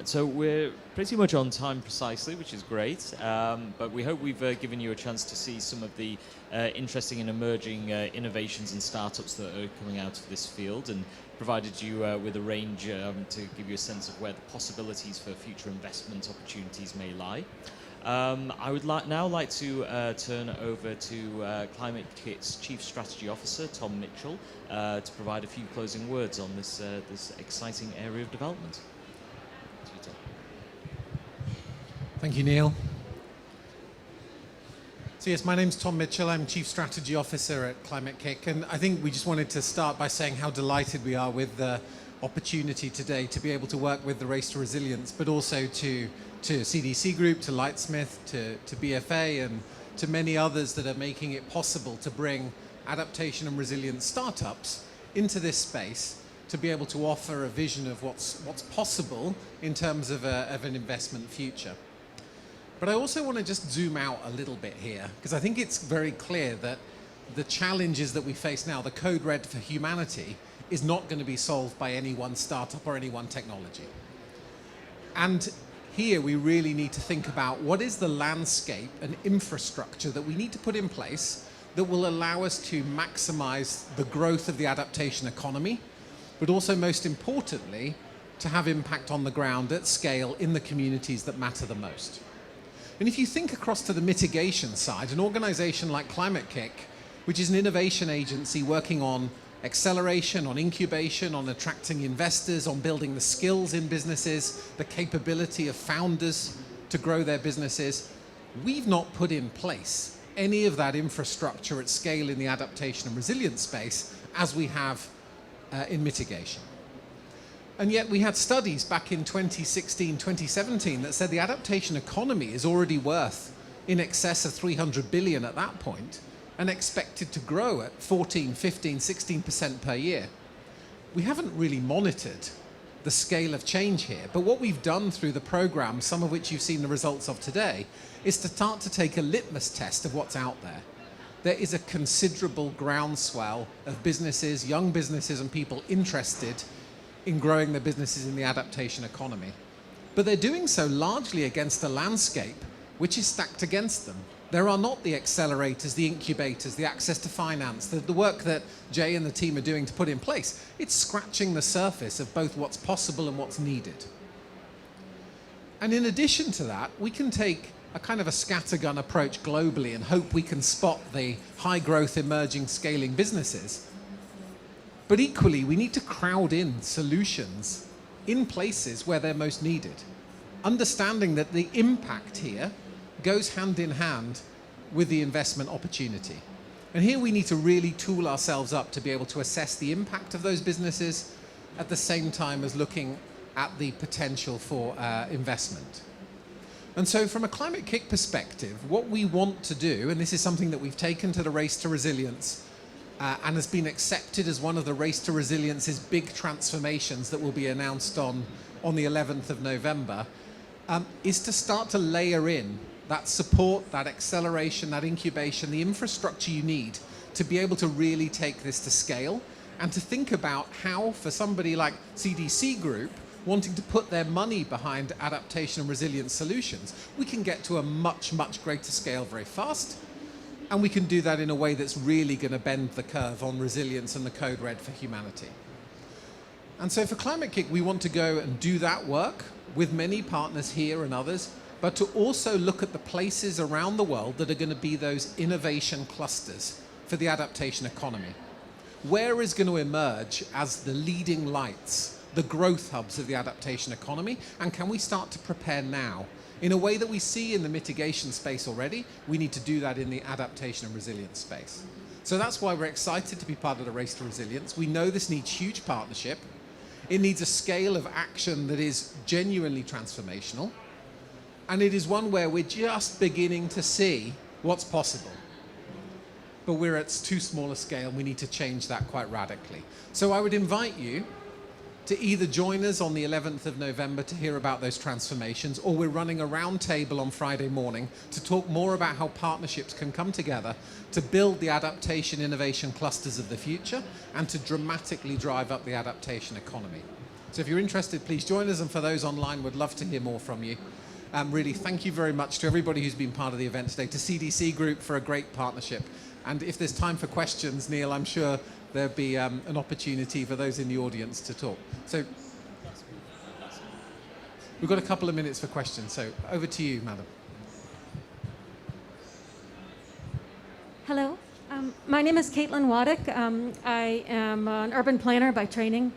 Speaker 7: So we're pretty much on time precisely, which is great. But we hope we've given you a chance to see some of the interesting and emerging innovations and startups that are coming out of this field, and provided you with a range to give you a sense of where the possibilities for future investment opportunities may lie. I would now like to turn over to Climate Kit's Chief Strategy Officer, Tom Mitchell, to provide a few closing words on this exciting area of development.
Speaker 17: Thank you, Neil. So yes, my name's Tom Mitchell. I'm Chief Strategy Officer at Climate Kick, and I think we just wanted to start by saying how delighted we are with the opportunity today to be able to work with the Race to Resilience, but also to CDC Group, to Lightsmith, to BFA, and to many others that are making it possible to bring adaptation and resilience startups into this space to be able to offer a vision of what's possible in terms of an investment future. But I also want to just zoom out a little bit here, because I think it's very clear that the challenges that we face now, the code red for humanity, is not going to be solved by any one startup or any one technology. And here we really need to think about what is the landscape and infrastructure that we need to put in place that will allow us to maximize the growth of the adaptation economy, but also most importantly, to have impact on the ground at scale in the communities that matter the most. And if you think across to the mitigation side, an organization like Climate Kick, which is an innovation agency working on acceleration, on incubation, on attracting investors, on building the skills in businesses, the capability of founders to grow their businesses. We've not put in place any of that infrastructure at scale in the adaptation and resilience space as we have in mitigation. And yet we had studies back in 2016, 2017 that said the adaptation economy is already worth in excess of 300 billion at that point and expected to grow at 14, 15, 16% per year. We haven't really monitored the scale of change here, but what we've done through the program, some of which you've seen the results of today, is to start to take a litmus test of what's out there. There is a considerable groundswell of businesses, young businesses and people interested in growing their businesses in the adaptation economy. But they're doing so largely against a landscape which is stacked against them. There are not the accelerators, the incubators, the access to finance, the work that Jay and the team are doing to put in place. It's scratching the surface of both what's possible and what's needed. And in addition to that, we can take a kind of a scattergun approach globally and hope we can spot the high growth emerging scaling businesses. But equally, we need to crowd in solutions in places where they're most needed, understanding that the impact here goes hand in hand with the investment opportunity. And here we need to really tool ourselves up to be able to assess the impact of those businesses at the same time as looking at the potential for investment. And so from a Climate Kick perspective, what we want to do, and this is something that we've taken to the Race to Resilience and has been accepted as one of the Race to Resilience's big transformations that will be announced on the 11th of November, is to start to layer in that support, that acceleration, that incubation, the infrastructure you need to be able to really take this to scale and to think about how, for somebody like CDC Group, wanting to put their money behind adaptation and resilience solutions, we can get to a much, much greater scale very fast. And we can do that in a way that's really going to bend the curve on resilience and the code red for humanity. And so for Climate Kick, we want to go and do that work with many partners here and others, but to also look at the places around the world that are going to be those innovation clusters for the adaptation economy. Where is going to emerge as the leading lights, the growth hubs of the adaptation economy, and can we start to prepare now? In a way that we see in the mitigation space already, we need to do that in the adaptation and resilience space. So that's why we're excited to be part of the Race to Resilience. We know this needs huge partnership. It needs a scale of action that is genuinely transformational. And it is one where we're just beginning to see what's possible. But we're at too small a scale. We need to change that quite radically. So I would invite you to either join us on the 11th of November to hear about those transformations, or we're running a round table on Friday morning to talk more about how partnerships can come together to build the adaptation innovation clusters of the future and to dramatically drive up the adaptation economy. So if you're interested, please join us, and for those online, we'd love to hear more from you. Really, thank you very much to everybody who's been part of the event today, to CDC Group for a great partnership. And if there's time for questions, Neil, I'm sure there'll be an opportunity for those in the audience to talk. So we've got a couple of minutes for questions, so over to you, madam.
Speaker 18: Hello, my name is Caitlin Waddick. I am an urban planner by training.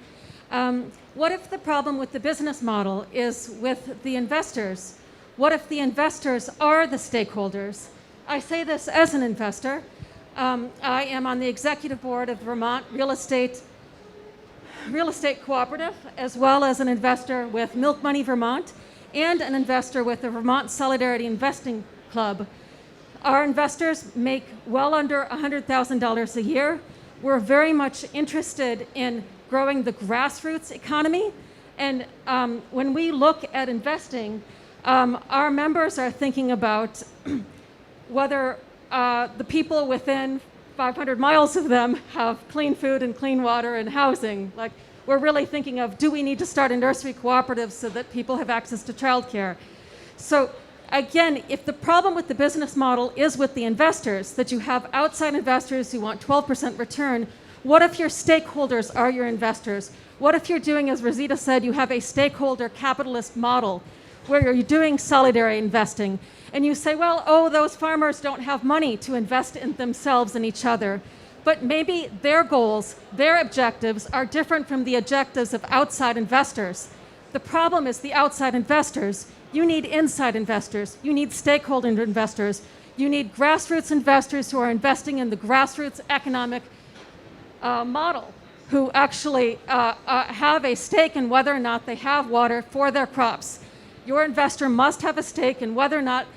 Speaker 18: What if the problem with the business model is with the investors? What if the investors are the stakeholders? I say this as an investor. I am on the executive board of Vermont Real Estate Cooperative, as well as an investor with Milk Money Vermont and an investor with the Vermont Solidarity Investing Club. Our investors make well under $100,000 a year. We're very much interested in growing the grassroots economy. And when we look at investing, our members are thinking about whether the people within 500 miles of them have clean food and clean water and housing. Like, we're really thinking of, do we need to start a nursery cooperative so that people have access to childcare? So again, if the problem with the business model is with the investors, that you have outside investors who want 12% return, what if your stakeholders are your investors? What if you're doing, as Rosita said, you have a stakeholder capitalist model where you're doing solidarity investing, and you say, well, oh, those farmers don't have money to invest in themselves and each other. but maybe their goals, their objectives are different from the objectives of outside investors. The problem is the outside investors. You need inside investors. You need stakeholder investors. You need grassroots investors who are investing in the grassroots economic model, who actually have a stake in whether or not they have water for their crops. Your investor must have a stake in whether or not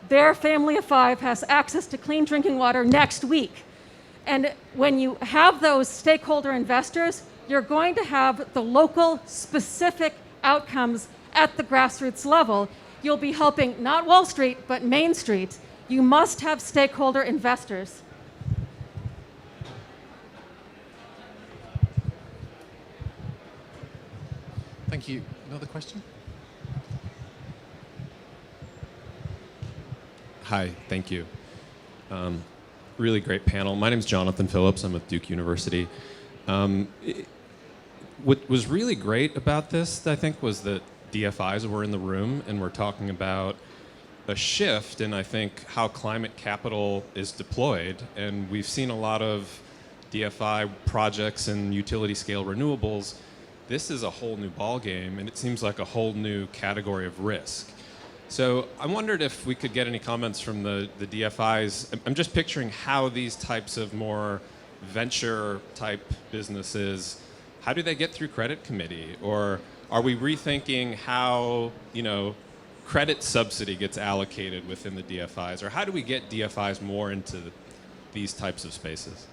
Speaker 18: their family of 5 has access to clean drinking water next week. And when you have those stakeholder investors, you're going to have the local specific outcomes at the grassroots level. You'll be helping not Wall Street, but Main Street. You must have stakeholder investors.
Speaker 17: Thank you. Another question?
Speaker 19: Hi, thank you. Really great panel. My name is Jonathan Phillips. I'm with Duke University. What was really great about this, I think, was that DFIs were in the room and we're talking about a shift in, I think, how climate capital is deployed. And we've seen a lot of DFI projects and utility scale renewables. This is a whole new ballgame, and it seems like a whole new category of risk. So I wondered if we could get any comments from the DFIs. I'm just picturing how these types of more venture type businesses, how do they get through credit committee? Or are we rethinking how, credit subsidy gets allocated within the DFIs? Or how do we get DFIs more into these types of spaces?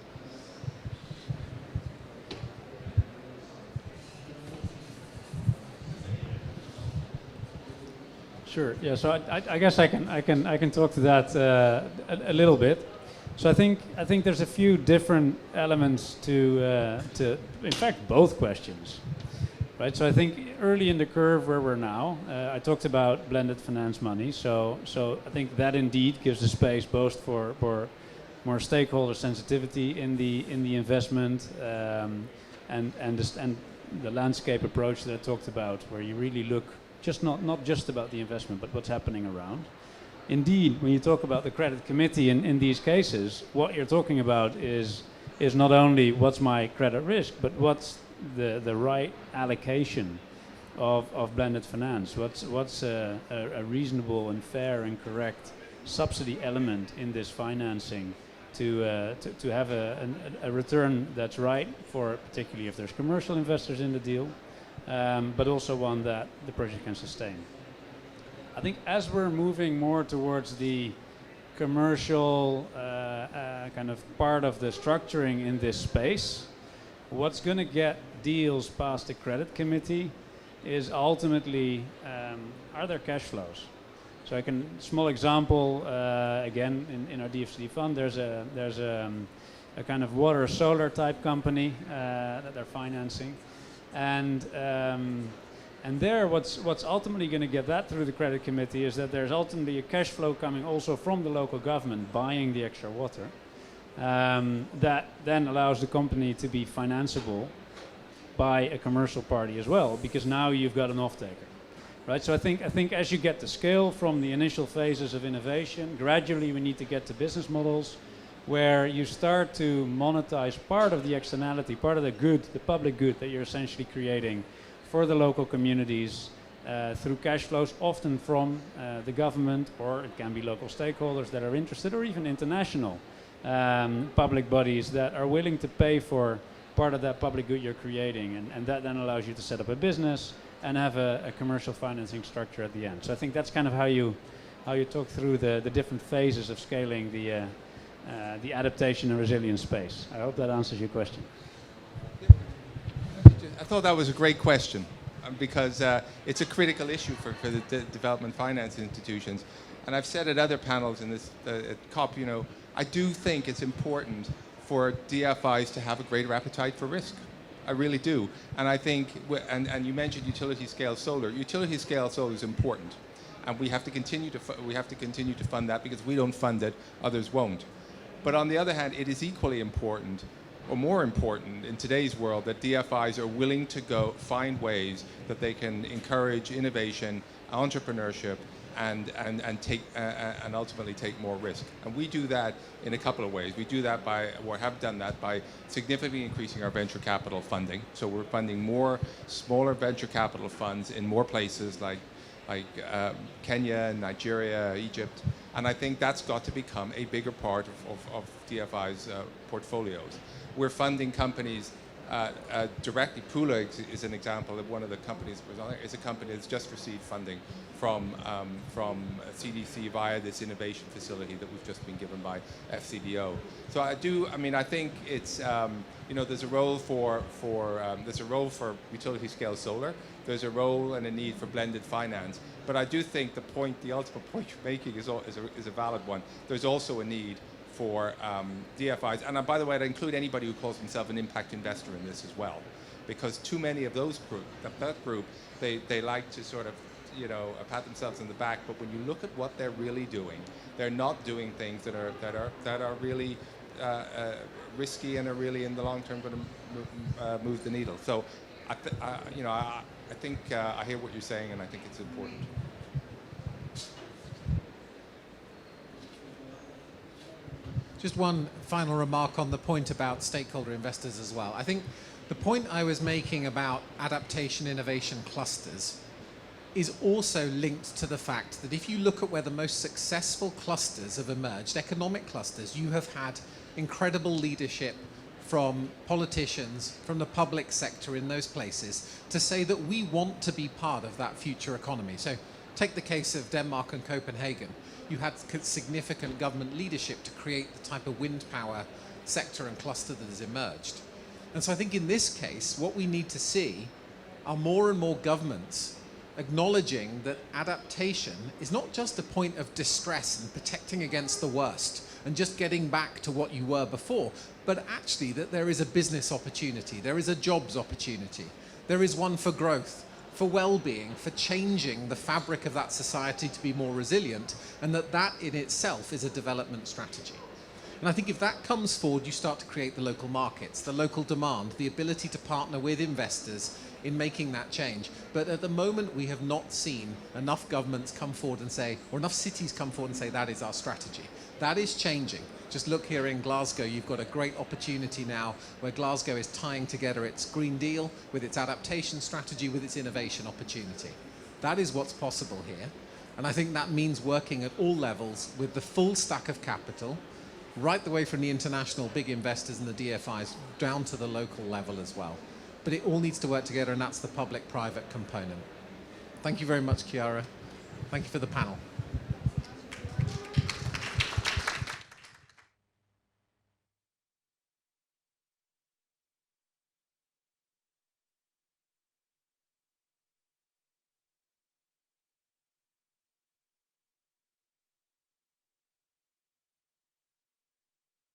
Speaker 3: Sure. Yeah. So I guess I can talk to that a little bit. So I think there's a few different elements to in fact both questions, right? So I think early in the curve where we're now, I talked about blended finance money. So I think that indeed gives the space both for more stakeholder sensitivity in the investment and the landscape approach that I talked about, where you really look. Not just about the investment, but what's happening around. Indeed, when you talk about the credit committee in these cases, what you're talking about is not only what's my credit risk, but what's the right allocation of blended finance. What's a reasonable and fair and correct subsidy element in this financing to have a return that's right for, particularly if there's commercial investors in the deal. But also one that the project can sustain. I think as we're moving more towards the commercial kind of part of the structuring in this space, what's going to get deals past the credit committee is ultimately, are there cash flows? So small example, again, in our DFCD fund, there's a kind of water solar type company that they're financing. And there, what's ultimately going to get that through the credit committee is that there's ultimately a cash flow coming also from the local government buying the extra water, that then allows the company to be financeable by a commercial party as well, because now you've got an off-taker, right? So I think as you get the scale from the initial phases of innovation, gradually we need to get to business models where you start to monetize part of the externality, part of the good, the public good that you're essentially creating for the local communities through cash flows, often from the government, or it can be local stakeholders that are interested, or even international public bodies that are willing to pay for part of that public good you're creating. And that then allows you to set up a business and have a commercial financing structure at the end. So I think that's kind of how you talk through the different phases of scaling the adaptation and resilience space. I hope that answers your question.
Speaker 1: I thought that was a great question because it's a critical issue for the development finance institutions. And I've said at other panels in this at COP, I do think it's important for DFIs to have a greater appetite for risk. I really do. And I think, and you mentioned utility scale solar. Utility scale solar is important. And we have to continue to fund that because we don't fund it, others won't. But on the other hand, it is equally important, or more important in today's world, that DFIs are willing to find ways that they can encourage innovation, entrepreneurship, and take and ultimately take more risk. And we do that in a couple of ways. We do that by, or have done that by significantly increasing our venture capital funding. So we're funding more smaller venture capital funds in more places like Kenya, Nigeria, Egypt, and I think that's got to become a bigger part of DFI's portfolios. We're funding companies directly. Pula is an example of one of the companies. It's a company that's just received funding from CDC via this innovation facility that we've just been given by FCDO. So I think it's there's a role for utility scale solar. There's a role and a need for blended finance. But I do think the ultimate point you're making is a valid one. There's also a need for DFIs, and by the way, I'd include anybody who calls himself an impact investor in this as well, because too many of those that group, they like to sort of pat themselves on the back, but when you look at what they're really doing, they're not doing things that are really risky and are really in the long term going to move the needle. So I think I hear what you're saying, and I think it's important.
Speaker 17: Just one final remark on the point about stakeholder investors as well. I think the point I was making about adaptation innovation clusters is also linked to the fact that if you look at where the most successful clusters have emerged, economic clusters, you have had incredible leadership from politicians, from the public sector in those places to say that we want to be part of that future economy. So take the case of Denmark and Copenhagen. You had significant government leadership to create the type of wind power sector and cluster that has emerged. And so I think in this case, what we need to see are more and more governments acknowledging that adaptation is not just a point of distress and protecting against the worst and just getting back to what you were before, but actually that there is a business opportunity, there is a jobs opportunity, there is one for growth, for well-being, for changing the fabric of that society to be more resilient, and that in itself is a development strategy. And I think if that comes forward, you start to create the local markets, the local demand, the ability to partner with investors in making that change. But at the moment, we have not seen enough governments come forward and say, or enough cities come forward and say, that is our strategy. That is changing. Just look here in Glasgow, you've got a great opportunity now where Glasgow is tying together its Green Deal with its adaptation strategy, with its innovation opportunity. That is what's possible here. And I think that means working at all levels with the full stack of capital, right the way from the international big investors and the DFIs down to the local level as well. But it all needs to work together, and that's the public-private component. Thank you very much, Chiara. Thank you for the panel.